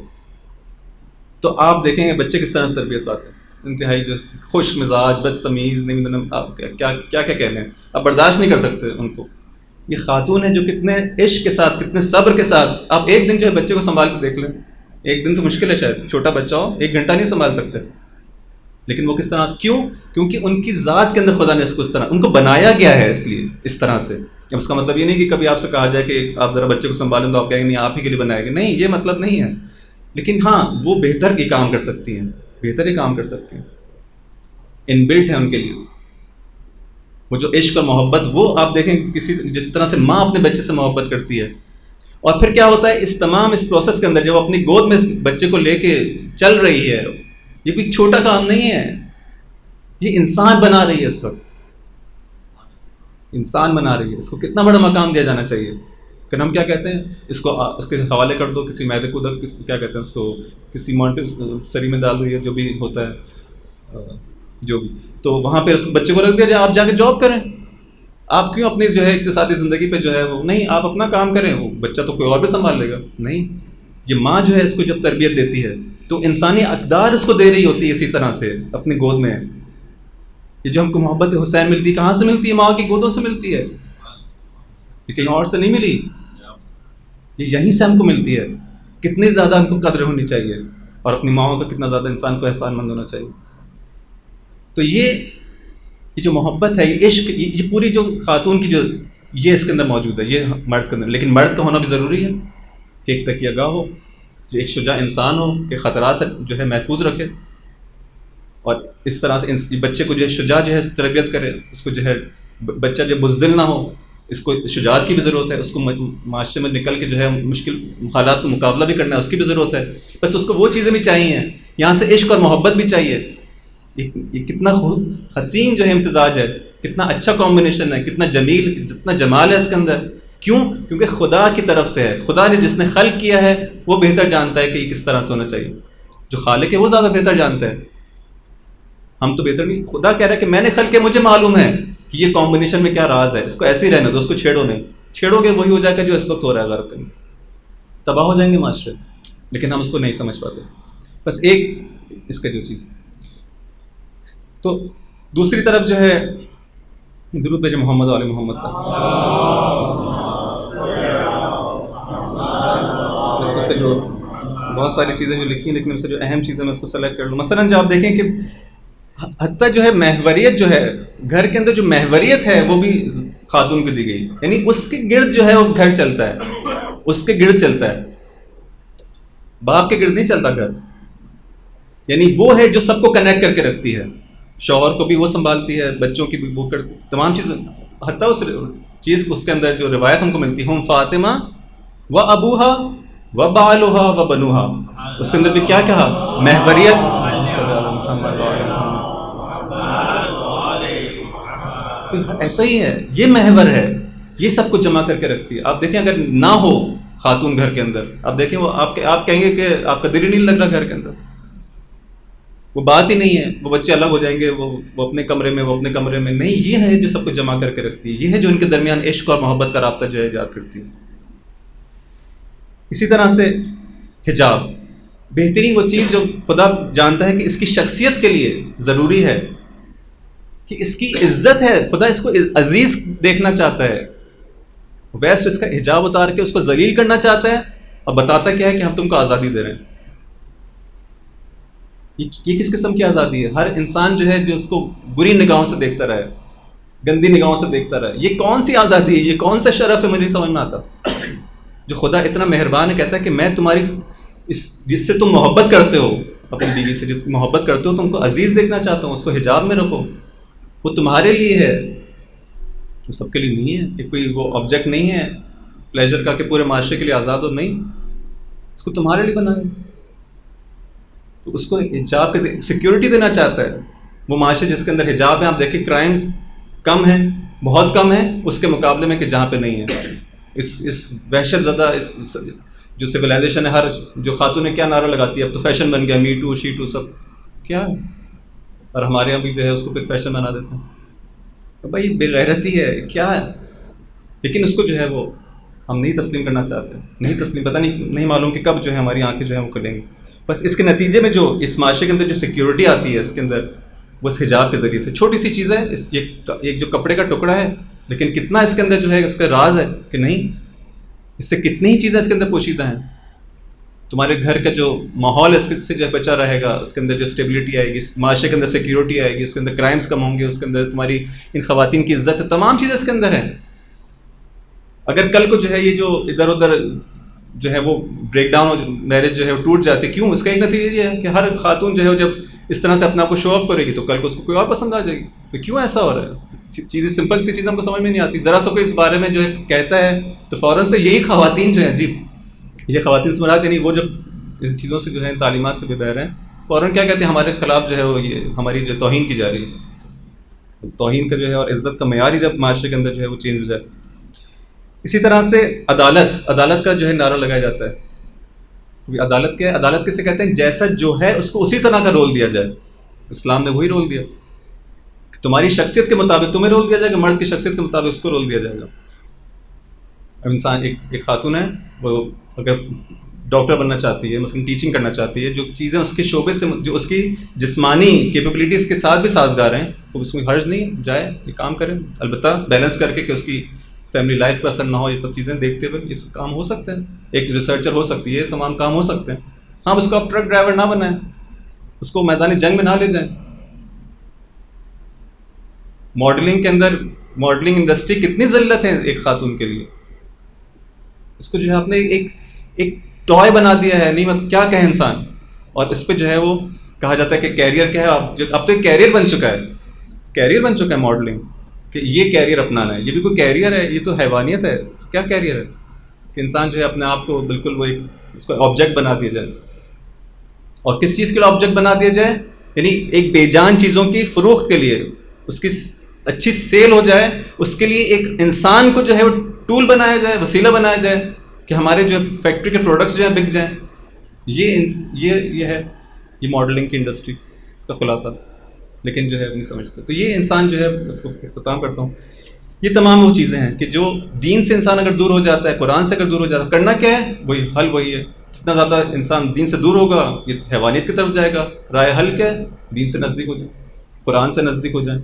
تو آپ دیکھیں گے بچے کس طرح سے تربیت پاتے ہیں. انتہائی جو خشک مزاج، بدتمیز، نہیں آپ کیا کہہ لیں، آپ برداشت نہیں کر سکتے ان کو. یہ خاتون ہے جو کتنے عشق کے ساتھ، کتنے صبر کے ساتھ. آپ ایک دن جو ہے بچے کو سنبھال کے دیکھ لیں، ایک دن تو مشکل ہے، شاید چھوٹا بچہ ہو 1 گھنٹہ نہیں سنبھال سکتے. لیکن وہ کس طرح سے، کیوں؟ کیونکہ ان کی ذات کے اندر خدا نے اس کو اس طرح ان کو بنایا گیا ہے، اس لیے اس طرح سے. اب اس کا مطلب یہ نہیں کہ کبھی آپ سے کہا جائے کہ آپ ذرا بچے کو سنبھالیں تو آپ کہیں گے نہیں آپ ہی کے لیے بنائے گا، نہیں، یہ مطلب نہیں ہے. لیکن ہاں وہ بہتر یہ کام کر سکتی ہیں، بہتر یہ کام کر سکتی ہیں، ان بلٹ ہے ان کے لیے. وہ جو عشق اور محبت، وہ آپ دیکھیں جس طرح سے ماں اپنے بچے سے محبت کرتی ہے. اور پھر کیا ہوتا ہے اس تمام اس پروسیس کے اندر جب اپنی گود میں اس بچے کو لے کے چل رہی ہے، یہ کوئی چھوٹا کام نہیں ہے، یہ انسان بنا رہی ہے. اس وقت انسان بنا رہی ہے. اس کو کتنا بڑا مقام دیا جانا چاہیے. کہ ہم کیا کہتے ہیں اس کو، اس کے حوالے کر دو کسی میدے کو، کیا کہتے ہیں اس کو، کسی مونٹیسری میں ڈال دو، یا جو بھی ہوتا ہے جو بھی، تو وہاں پہ اس بچے کو رکھ دیا جائے، آپ جا کے جاب کریں. آپ کیوں اپنی جو ہے اقتصادی زندگی پہ جو ہے وہ نہیں، آپ اپنا کام کریں، وہ بچہ تو کوئی اور بھی سنبھال لے گا. نہیں، یہ ماں جو ہے اس کو جب تربیت دیتی ہے تو انسانی اقدار اس کو دے رہی ہوتی ہے اسی طرح سے اپنی گود میں. یہ جو ہم کو محبت حسین ملتی ہے، کہاں سے ملتی ہے؟ ماں کی گودوں سے ملتی ہے. یہ کہیں اور سے نہیں ملی، یہ یہیں سے ہم کو ملتی ہے. کتنی زیادہ ہم کو قدر ہونی چاہیے، اور اپنی ماؤں کا کتنا زیادہ انسان کو احسان مند ہونا چاہیے. تو یہ یہ جو محبت ہے، یہ عشق، یہ پوری جو خاتون کی جو یہ اس کے اندر موجود ہے، یہ مرد کے اندر. لیکن مرد کا ہونا بھی ضروری ہے کہ ایک تکیہ گاہ ہو، جو ایک شجاع انسان ہو کہ خطرات سے جو ہے محفوظ رکھے، اور اس طرح سے بچے کو جو ہے شجاع جو ہے تربیت کرے. اس کو جو ہے بچہ جو بزدل نہ ہو، اس کو شجاعت کی بھی ضرورت ہے. اس کو معاشرے میں نکل کے جو ہے مشکل حالات کا مقابلہ بھی کرنا ہے، اس کی بھی ضرورت ہے. بس اس کو وہ چیزیں بھی چاہیے، یہاں سے عشق اور محبت بھی چاہیے. یہ کتنا حسین جو ہے امتزاج ہے، کتنا اچھا کمبینیشن ہے، کتنا جمیل، جتنا جمال ہے اس کے اندر. کیوں؟ کیونکہ خدا کی طرف سے ہے. خدا نے جس نے خلق کیا ہے وہ بہتر جانتا ہے کہ یہ کس طرح سے ہونا چاہیے. جو خالق ہے وہ زیادہ بہتر جانتا ہے، ہم تو بہتر نہیں. خدا کہہ رہا ہے کہ میں نے خلق کیا، مجھے معلوم ہے کہ یہ کمبینیشن میں کیا راز ہے. اس کو ایسے ہی رہنے دو، اس کو چھیڑو نہیں. چھیڑو گے وہی ہو جائے گا جو اس وقت ہو رہا ہے غرب میں. تباہ ہو جائیں گے معاشرے. لیکن ہم اس کو نہیں سمجھ پاتے. بس ایک اس کا جو چیز. تو دوسری طرف جو ہے درود بھیجے محمد علی محمد کا. اس میں سے جو بہت ساری چیزیں جو لکھی ہیں، لیکن ان سے جو اہم چیزیں میں اس کو سلیکٹ کر لوں. مثلاً جو آپ دیکھیں کہ حتیٰ جو ہے محوریت جو ہے گھر کے اندر، جو محوریت ہے وہ بھی خاتون کو دی گئی. یعنی اس کے گرد جو ہے وہ گھر چلتا ہے، اس کے گرد چلتا ہے، باپ کے گرد نہیں چلتا گھر. یعنی وہ ہے جو سب کو کنیکٹ کر کے رکھتی ہے. شوہر کو بھی وہ سنبھالتی ہے، بچوں کی بھی وہ کرتی، تمام چیزیں. حتیٰ اس چیز اس کے اندر جو روایت ہم کو ملتی ہے، ہم فاطمہ و ابوہا و بالوہا و بنوہا، اس کے اندر بھی کیا کہا؟ محوریت. تو ایسا ہی ہے، یہ محور ہے، یہ سب کچھ جمع کر کے رکھتی ہے. آپ دیکھیں اگر نہ ہو خاتون گھر کے اندر، آپ دیکھیں وہ آپ کہیں گے کہ آپ کا دل ہی نہیں لگ رہا گھر کے اندر، وہ بات ہی نہیں ہے. وہ بچے الگ ہو جائیں گے، وہ اپنے کمرے میں، وہ اپنے کمرے میں. نہیں، یہ ہے جو سب کچھ جمع کر کے رکھتی ہے. یہ ہے جو ان کے درمیان عشق اور محبت کا رابطہ جو ہے ایجاد کرتی ہے. اسی طرح سے حجاب، بہترین وہ چیز جو خدا جانتا ہے کہ اس کی شخصیت کے لیے ضروری ہے، کہ اس کی عزت ہے. خدا اس کو عزیز دیکھنا چاہتا ہے. ویسٹ اس کا حجاب اتار کے اس کو ذلیل کرنا چاہتا ہے، اور بتاتا کیا ہے کہ ہم تم کو آزادی دے رہے ہیں. یہ کس قسم کی آزادی ہے؟ ہر انسان جو ہے جو اس کو بری نگاہوں سے دیکھتا رہے، گندی نگاہوں سے دیکھتا رہے. یہ کون سی آزادی ہے؟ یہ کون سا شرف ہے؟ مجھے نہیں سمجھ میں آتا. جو خدا اتنا مہربان ہے، کہتا ہے کہ میں تمہاری جس سے تم محبت کرتے ہو، اپنی بیوی سے جس محبت کرتے ہو، تم کو عزیز دیکھنا چاہتا ہوں، اس کو حجاب میں رکھو. وہ تمہارے لیے ہے، وہ سب کے لیے نہیں ہے. یہ کوئی وہ آبجیکٹ نہیں ہے پلیجر کا کہ پورے معاشرے کے لیے آزاد ہو. نہیں، اس کو تمہارے لیے بنایا. تو اس کو حجاب کے سیکیورٹی دینا چاہتا ہے. وہ معاشرے جس کے اندر حجاب ہے، آپ دیکھیں کرائمز کم ہیں، بہت کم ہیں اس کے مقابلے میں کہ جہاں پہ نہیں ہے. اس وحشت زدہ اس جو سویلائزیشن ہے، ہر جو خاتون کیا نعرہ لگاتی ہے، اب تو فیشن بن گیا، می ٹو شی ٹو، سب کیا ہے. اور ہمارے یہاں بھی جو ہے اس کو پھر فیشن بنا دیتے ہیں. بھائی بے غیرتی ہے، کیا ہے. لیکن اس کو جو ہے وہ ہم نہیں تسلیم کرنا چاہتے، نہیں تسلیم. پتہ نہیں معلوم کہ کب جو ہے ہماری آنکھیں جو ہے وہ کھلیں گی. بس اس کے نتیجے میں جو اس معاشرے کے اندر جو سیکیورٹی آتی ہے اس کے اندر، وہ اس حجاب کے ذریعے سے. چھوٹی سی چیز ہے، ایک جو کپڑے کا ٹکڑا ہے، لیکن کتنا اس کے اندر جو ہے اس کا راز ہے کہ نہیں، اس سے کتنی ہی چیزیں اس کے اندر پوشیدہ ہیں. تمہارے گھر کا جو ماحول ہے اس سے جو بچا رہے گا، اس کے اندر جو اسٹیبلٹی آئے گی، اس معاشرے کے اندر سیکیورٹی آئے گی، اس کے اندر کرائمز کم ہوں گے، اس کے اندر تمہاری ان خواتین کی عزت ہے، تمام چیزیں اس کے اندر ہیں. اگر کل کو جو ہے یہ جو ادھر ادھر جو ہے وہ بریک ڈاؤن ہو، میرج جو ہے وہ ٹوٹ جاتی، کیوں؟ اس کا ایک نتیجہ یہ ہے کہ ہر خاتون جو ہے جب اس طرح سے اپنے آپ کو شو آف کرے گی تو کل کو اس کو کوئی اور پسند آ جائے گی. تو کیوں ایسا ہو رہا ہے؟ چیزیں سمپل سی چیزیں ہم کو سمجھ میں نہیں آتی. ذرا سا کوئی اس بارے میں جو ہے کہتا ہے تو فوراً سے یہی خواتین جو ہیں، عجیب یہ خواتین سے مراد یعنی وہ جب اس چیزوں سے جو ہے تعلیمات سے بے بہر ہیں، فوراً کیا کہتے ہیں ہمارے خلاف جو ہے وہ یہ ہماری جو توہین کی جا رہی ہے. توہین کا جو ہے اور عزت کا معیار ہی جب معاشرے کے اندر جو ہے وہ چینج ہو جائے. اسی طرح سے عدالت کا جو ہے نعرہ لگایا جاتا ہے. عدالت کسے کہتے ہیں؟ جیسا جو ہے اس کو اسی طرح کا رول دیا جائے. اسلام نے وہی رول دیا کہ تمہاری شخصیت کے مطابق تمہیں رول دیا جائے گا، مرد کی شخصیت کے مطابق اس کو رول دیا جائے گا. اب انسان ایک خاتون ہے، وہ اگر ڈاکٹر بننا چاہتی ہے، مثلا ٹیچنگ کرنا چاہتی ہے، جو چیزیں اس کے شعبے سے جو اس کی جسمانی کیپیبلٹیز کے ساتھ بھی سازگار ہیں، وہ اس میں حرج نہیں، جائے یہ کام کریں، البتہ بیلنس کر کے کہ اس کی فیملی لائف پہ اثر نہ ہو. یہ سب چیزیں دیکھتے ہوئے یہ سب کام ہو سکتے ہیں. ایک ریسرچر ہو سکتی ہے، تمام کام ہو سکتے ہیں. ہاں، اس کو آپ ٹرک ڈرائیور نہ بنائیں، اس کو میدان جنگ میں نہ لے جائیں. ماڈلنگ کے اندر ماڈلنگ انڈسٹری کتنی ذلت ہے ایک خاتون کے لیے. اس کو جو ہے آپ نے ایک ٹوائے بنا دیا ہے. نہیں مطلب کیا کہے انسان. اور اس پہ جو ہے وہ کہا جاتا ہے کہ کیریئر کیا ہے. اب تو ایک کیریئر بن چکا ہے ماڈلنگ, کہ یہ کیریئر اپنانا ہے. یہ بھی کوئی کیریئر ہے؟ یہ تو حیوانیت ہے. کیا کیریئر ہے کہ انسان جو ہے اپنے آپ کو بالکل وہ اس کو آبجیکٹ بنا دیا جائے. اور کس چیز کے لیے آبجیکٹ بنا دیا جائے؟ یعنی ایک بے جان چیزوں کی فروخت کے لیے, اس کی اچھی سیل ہو جائے, اس کے لیے ایک انسان کو جو ہے وہ ٹول بنایا جائے, وسیلہ بنایا جائے کہ ہمارے جو فیکٹری کے پروڈکٹس جو ہیں بک جائیں. یہ ہے یہ ماڈلنگ کی انڈسٹری, اس کا خلاصہ. لیکن جو ہے نہیں سمجھتے. تو یہ انسان جو ہے اس کو اختتام کرتا ہوں. یہ تمام وہ چیزیں ہیں کہ جو دین سے انسان اگر دور ہو جاتا ہے, قرآن سے اگر دور ہو جاتا ہے, کرنا کیا ہے؟ وہی ہے. جتنا زیادہ انسان دین سے دور ہوگا یہ حیوانیت کی طرف جائے گا. رائے حل کیا ہے؟ دین سے نزدیک ہو جائیں, قرآن سے نزدیک ہو جائیں,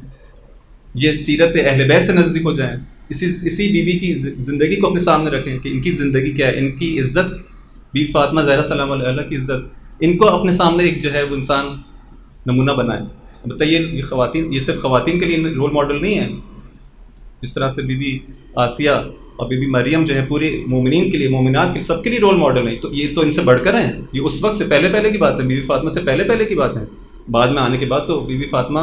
یہ سیرت اہل بیت سے نزدیک ہو جائیں. اسی بیوی کی زندگی کو اپنے سامنے رکھیں کہ ان کی زندگی کیا ہے, ان کی عزت, بی فاطمہ زہرا سلام علیہا کی عزت, ان کو اپنے سامنے ایک جو ہے وہ انسان نمونہ بنائے. بتائیے یہ خواتین, یہ صرف خواتین کے لیے رول ماڈل نہیں ہے. اس طرح سے بی بی آسیہ اور بی بی مریم جو ہے پورے مومنین کے لیے, مومنات کے لیے, سب کے لیے رول ماڈل ہیں. تو یہ تو ان سے بڑھ کر ہیں. یہ اس وقت سے پہلے کی بات ہے, بی بی فاطمہ سے پہلے کی بات ہے. بعد میں آنے کے بعد تو بی بی فاطمہ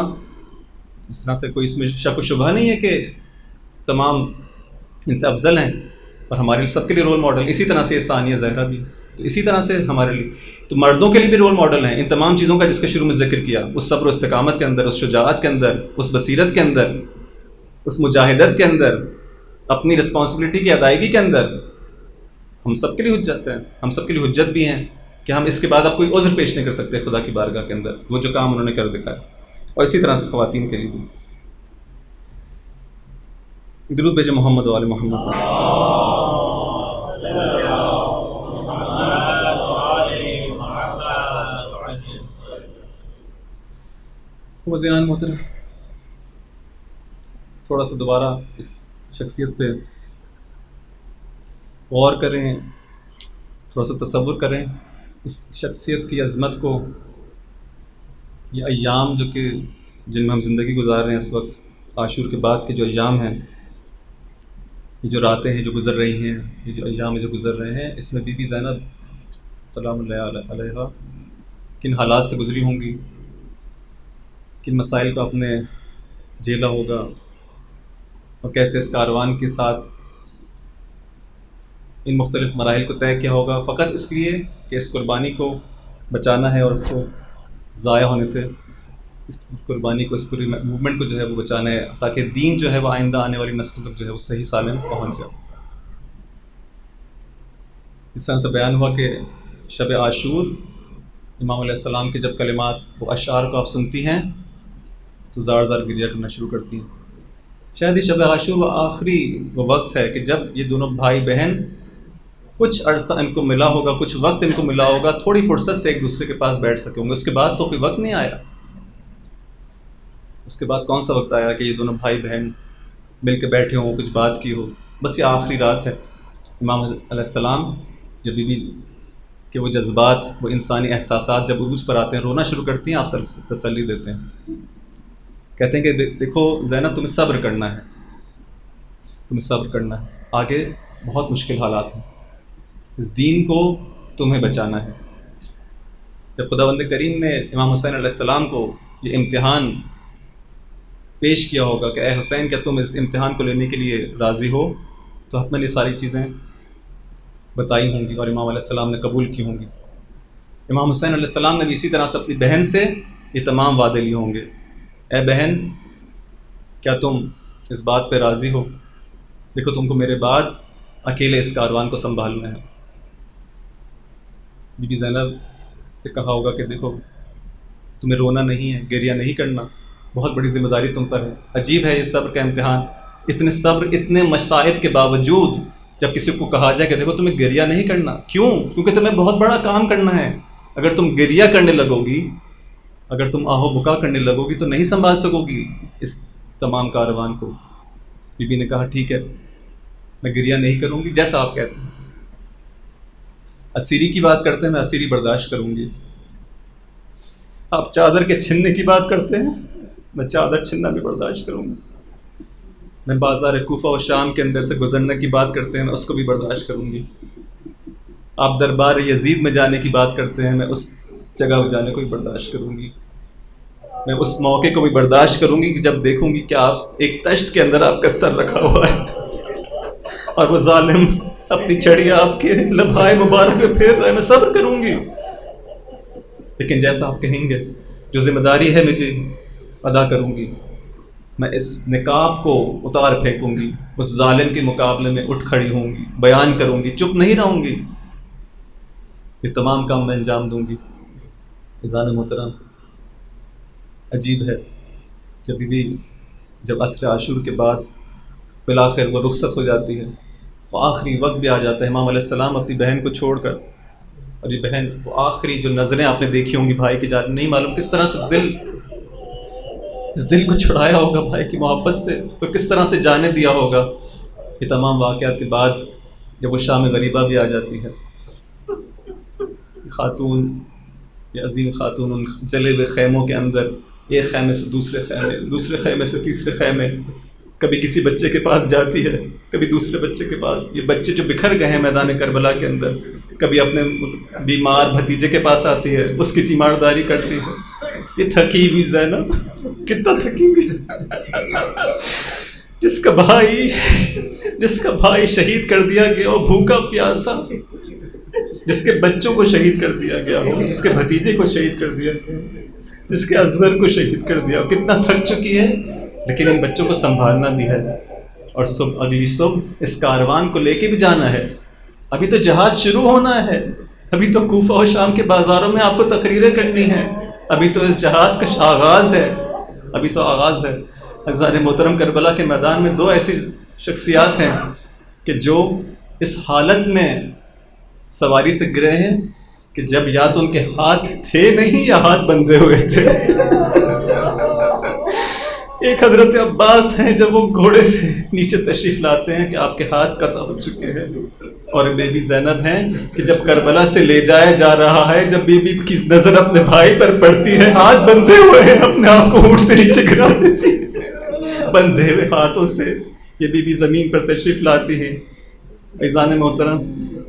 اس طرح سے کوئی اس میں شک و شبہ نہیں ہے کہ تمام ان سے افضل ہیں اور ہمارے لیے سب کے لیے رول ماڈل. اسی طرح سے ثانیہ زہرا بھی, تو اسی طرح سے ہمارے لیے تو مردوں کے لیے بھی رول ماڈل ہیں. ان تمام چیزوں کا جس کا شروع میں ذکر کیا, اس صبر و استقامت کے اندر, اس شجاعت کے اندر, اس بصیرت کے اندر, اس مجاہدت کے اندر, اپنی رسپانسبلٹی کی ادائیگی کے اندر, ہم سب کے لیے حجت ہیں. ہم سب کے لیے حجت بھی ہیں کہ ہم اس کے بعد اب کوئی عذر پیش نہیں کر سکتے خدا کی بارگاہ کے اندر, وہ جو کام انہوں نے کر دکھایا. اور اسی طرح سے خواتین کے لیے بھی. درود بھیجے محمد و آل محمد پر. وزیران محترم, تھوڑا سا دوبارہ اس شخصیت پہ غور کریں, تھوڑا سا تصور کریں اس شخصیت کی عظمت کو. یہ ایام جو کہ جن میں ہم زندگی گزار رہے ہیں اس وقت, عاشور کے بعد کے جو ایام ہیں, یہ جو راتیں ہیں جو گزر رہی ہیں, یہ جو ایام جو گزر رہے ہیں, اس میں بی بی زینب سلام اللہ علیہا کن حالات سے گزری ہوں گی, کن مسائل کو اپنے جھیلا ہوگا, اور کیسے اس کاروان کے ساتھ ان مختلف مراحل کو طے کیا ہوگا, فقط اس لیے کہ اس قربانی کو بچانا ہے اور اس کو ضائع ہونے سے, اس قربانی کو, اس پوری موومنٹ کو جو ہے وہ بچانا ہے, تاکہ دین جو ہے وہ آئندہ آنے والی نسل تک جو ہے وہ صحیح سالم پہنچ جائے. اس طرح سے بیان ہوا کہ شب عاشور امام علیہ السلام کے جب کلمات, وہ اشعار کو آپ سنتی ہیں تو زار زار گریہ کرنا شروع کرتی ہیں. شاید یہ شب عاشور وہ آخری وہ وقت ہے کہ جب یہ دونوں بھائی بہن کچھ عرصہ ان کو ملا ہوگا, کچھ وقت ان کو ملا ہوگا, تھوڑی فرصت سے ایک دوسرے کے پاس بیٹھ سکے ہوں گے. اس کے بعد تو کوئی وقت نہیں آیا. اس کے بعد کون سا وقت آیا کہ یہ دونوں بھائی بہن مل کے بیٹھے ہوں, کچھ بات کی ہو. بس یہ آخری رات ہے. امام علیہ السلام جب بی بی کہ وہ جذبات, وہ انسانی احساسات جب عروج پر آتے ہیں, رونا شروع کرتی ہیں, آپ تسلی دیتے ہیں, کہتے ہیں کہ دیکھو زینب, تمہیں صبر کرنا ہے, تمہیں صبر کرنا ہے, آگے بہت مشکل حالات ہیں, اس دین کو تمہیں بچانا ہے. جب خداوند کریم نے امام حسین علیہ السلام کو یہ امتحان پیش کیا ہوگا کہ اے حسین کیا تم اس امتحان کو لینے کے لیے راضی ہو, تو حتماً یہ ساری چیزیں بتائی ہوں گی اور امام علیہ السلام نے قبول کی ہوں گی. امام حسین علیہ السلام نے بھی اسی طرح سے اپنی بہن سے یہ تمام وعدے لیے ہوں گے, اے بہن کیا تم اس بات پہ راضی ہو, دیکھو تم کو میرے بعد اکیلے اس کاروان کو سنبھالنا ہے. بی بی زینب سے کہا ہوگا کہ دیکھو تمہیں رونا نہیں ہے, گریہ نہیں کرنا, بہت بڑی ذمہ داری تم پر ہے. عجیب ہے یہ صبر کا امتحان, اتنے صبر, اتنے مصائب کے باوجود جب کسی کو کہا جائے کہ دیکھو تمہیں گریہ نہیں کرنا, کیوں؟ کیونکہ تمہیں بہت بڑا کام کرنا ہے. اگر تم گریہ کرنے لگو گی, اگر تم آہو بکا کرنے لگو گی تو نہیں سنبھال سکو گی اس تمام کاروان کو. بی بی نے کہا ٹھیک ہے, میں گریہ نہیں کروں گی, جیسا آپ کہتے ہیں. اسیری کی بات کرتے ہیں, میں اسیری برداشت کروں گی. آپ چادر کے چھننے کی بات کرتے ہیں, میں چادر چھننا بھی برداشت کروں گی. میں بازار کوفہ و شام کے اندر سے گزرنے کی بات کرتے ہیں، میں اس کو بھی برداشت کروں گی۔ آپ دربار یزید میں جانے کی بات کرتے ہیں، میں اس جگہ پہ جانے کو بھی برداشت کروں گی۔ میں اس موقع کو بھی برداشت کروں گی کہ جب دیکھوں گی کہ آپ ایک تشت کے اندر آپ کا سر رکھا ہوا ہے اور وہ ظالم اپنی چھڑی آپ کے لبھائے مبارک میں پھیر رہا ہے، میں صبر کروں گی۔ لیکن جیسا آپ کہیں گے، جو ذمہ داری ہے مجھے ادا کروں گی۔ میں اس نقاب کو اتار پھینکوں گی، اس ظالم کے مقابلے میں اٹھ کھڑی ہوں گی، بیان کروں گی، چپ نہیں رہوں گی، یہ تمام کام میں انجام دوں گی۔ عزیزان محترم، عجیب ہے جب عصر عاشور کے بعد بالآخر وہ رخصت ہو جاتی ہے، وہ آخری وقت بھی آ جاتا ہے، امام علیہ السلام اپنی بہن کو چھوڑ کر، اور یہ بہن وہ آخری جو نظریں آپ نے دیکھی ہوں گی بھائی کی جانب، نہیں معلوم کس طرح سے اس دل کو چھڑایا ہوگا بھائی کی محبت سے، وہ کس طرح سے جانے دیا ہوگا۔ یہ تمام واقعات کے بعد جب وہ شام غریبہ بھی آ جاتی ہے، خاتون، یہ عظیم خاتون ان جلے ہوئے خیموں کے اندر، ایک خیمے سے دوسرے خیمے، دوسرے خیمے سے تیسرے خیمے، کبھی کسی بچے کے پاس جاتی ہے، کبھی دوسرے بچے کے پاس، یہ بچے جو بکھر گئے ہیں میدان کربلا کے اندر، کبھی اپنے بیمار بھتیجے کے پاس آتی ہے، اس کی تیمارداری کرتی ہے۔ یہ تھکی ہوئی زینب کتنا تھکی ہوئی ہے، جس کا بھائی شہید کر دیا گیا ہو، بھوکا پیاسا، جس کے بچوں کو شہید کر دیا گیا ہو، جس کے بھتیجے کو شہید کر دیا گیا ہو، جس کے اصغر کو شہید کر دیا ہو، کتنا تھک چکی ہے، لیکن ان بچوں کو سنبھالنا بھی ہے، اور اگلی صبح اس کاروان کو لے کے بھی جانا ہے۔ ابھی تو جہاد شروع ہونا ہے، ابھی تو کوفہ و شام کے بازاروں میں آپ کو تقریریں کرنی ہیں، ابھی تو اس جہاد کا آغاز ہے، ابھی تو آغاز ہے۔ عزیزان محترم، کربلا کے میدان میں 2 ایسی شخصیات ہیں کہ جو اس حالت میں سواری سے گرے ہیں کہ جب یا تو ان کے ہاتھ تھے نہیں یا ہاتھ بندھے ہوئے تھے۔ ایک حضرت عباس ہیں، جب وہ گھوڑے سے نیچے تشریف لاتے ہیں کہ آپ کے ہاتھ قطع ہو چکے ہیں، اور بی بی زینب ہیں کہ جب کربلا سے لے جایا جا رہا ہے، جب بی بی کی نظر اپنے بھائی پر پڑتی ہے، ہاتھ بندھے ہوئے ہیں، اپنے آپ کو اونٹ سے نیچے گرا دیتی ہے، بندھے ہوئے ہاتھوں سے یہ بی بی زمین پر تشریف لاتی ہے۔ عزیزان محترم،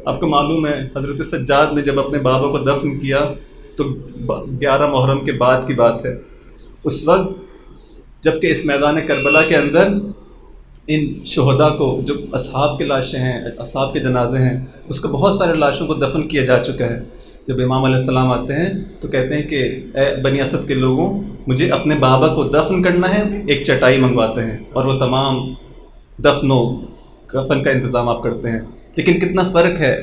آپ کو معلوم ہے حضرت سجاد نے جب اپنے بابا کو دفن کیا تو 11 محرم کے بعد کی بات ہے، اس وقت جبکہ اس میدان کربلا کے اندر ان شہداء کو، جو اصحاب کے لاشیں ہیں، اصحاب کے جنازے ہیں، اس کو بہت سارے لاشوں کو دفن کیا جا چکا ہے۔ جب امام علیہ السلام آتے ہیں تو کہتے ہیں کہ اے بنی اسد کے لوگوں، مجھے اپنے بابا کو دفن کرنا ہے، ایک چٹائی منگواتے ہیں، اور وہ تمام دفن و کفن کا انتظام آپ کرتے ہیں۔ لیکن کتنا فرق ہے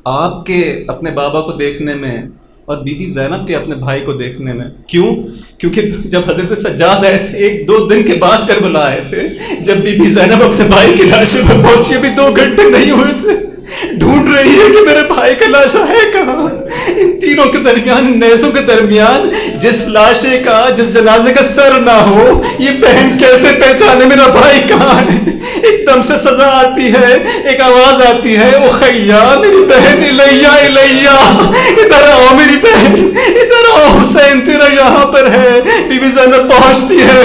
آپ کے اپنے بابا کو دیکھنے میں اور بی بی زینب کے اپنے بھائی کو دیکھنے میں۔ کیوں؟ کیونکہ جب حضرت سجاد آئے تھے 1-2 دن کے بعد کربلا آئے تھے، جب بی بی زینب اپنے بھائی کی لاشیں پر پہنچی، ابھی 2 گھنٹے نہیں ہوئے تھے، ڈھونڈ رہی ہے کہ میرے بھائی کا لاشا ہے کہاں۔ ان تینوں کے درمیان، ان نیزوں کے درمیان جس لاشے کا، جس جنازے کا سر نہ ہو، یہ بہن کیسے پہچانے میرا بھائی کہاں ہے؟ ایک دم سے سزا آتی ہے، ایک آواز آتی ہے، اخیا میری بہن، الیہ الیہ، ادھر آؤ میری بہن، ادھر آؤ، حسین تیرا یہاں پر ہے۔ بی بی زینب پہنچتی ہے،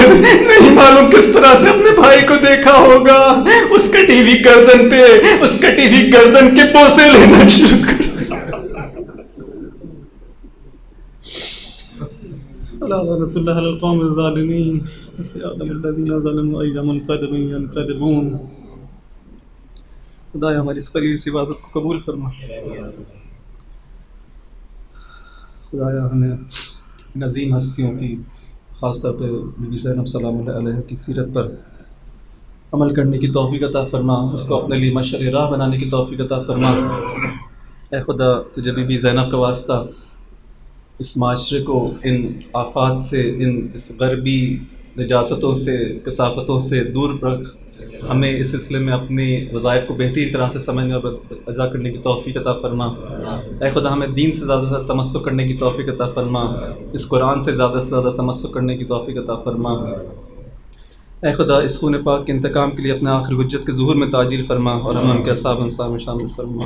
نہیں معلوم کس طرح سے اپنے بھائی کو دیکھا ہوگا، اس کٹی ہوئی گردن پہ، اس کٹی ہوئی گردن کے بوسے لینا شروع کر دیا۔ لعنت اللہ علی القوم الظالمین، سیعلم الذین ظلموا ای منقلب ینقلبون۔ خدایا ہماری اس قلیل سی عبادت کو قبول فرما، خدایا ہمیں ان عظیم ہستیوں کی، خاص طور پہ بی بی زینب سلام اللہ علیہ کی سیرت پر عمل کرنے کی توفیق عطا فرما، اس کو اپنے لیے مشعل راہ بنانے کی توفیق عطا فرما۔ اے خدا، تجھے بی بی زینب کا واسطہ اس معاشرے کو ان آفات سے، اس غربی نجاستوں سے، کثافتوں سے دور رکھ، ہمیں اس سلسلے میں اپنی وظائف کو بہترین طرح سے سمجھنے اور ادا کرنے کی توفیق عطا فرما۔ اے خدا، ہمیں دین سے زیادہ سے زیادہ تمسک کرنے کی توفیق عطا فرما، اس قرآن سے زیادہ تمسک کرنے کی توفیق عطا فرما۔ اے خدا، اس خون پاک کے انتقام کے لیے اپنے آخری حجت کے ظہور میں تعجیل فرما، اور ہمیں ان کے اصحاب انصار میں شامل فرما۔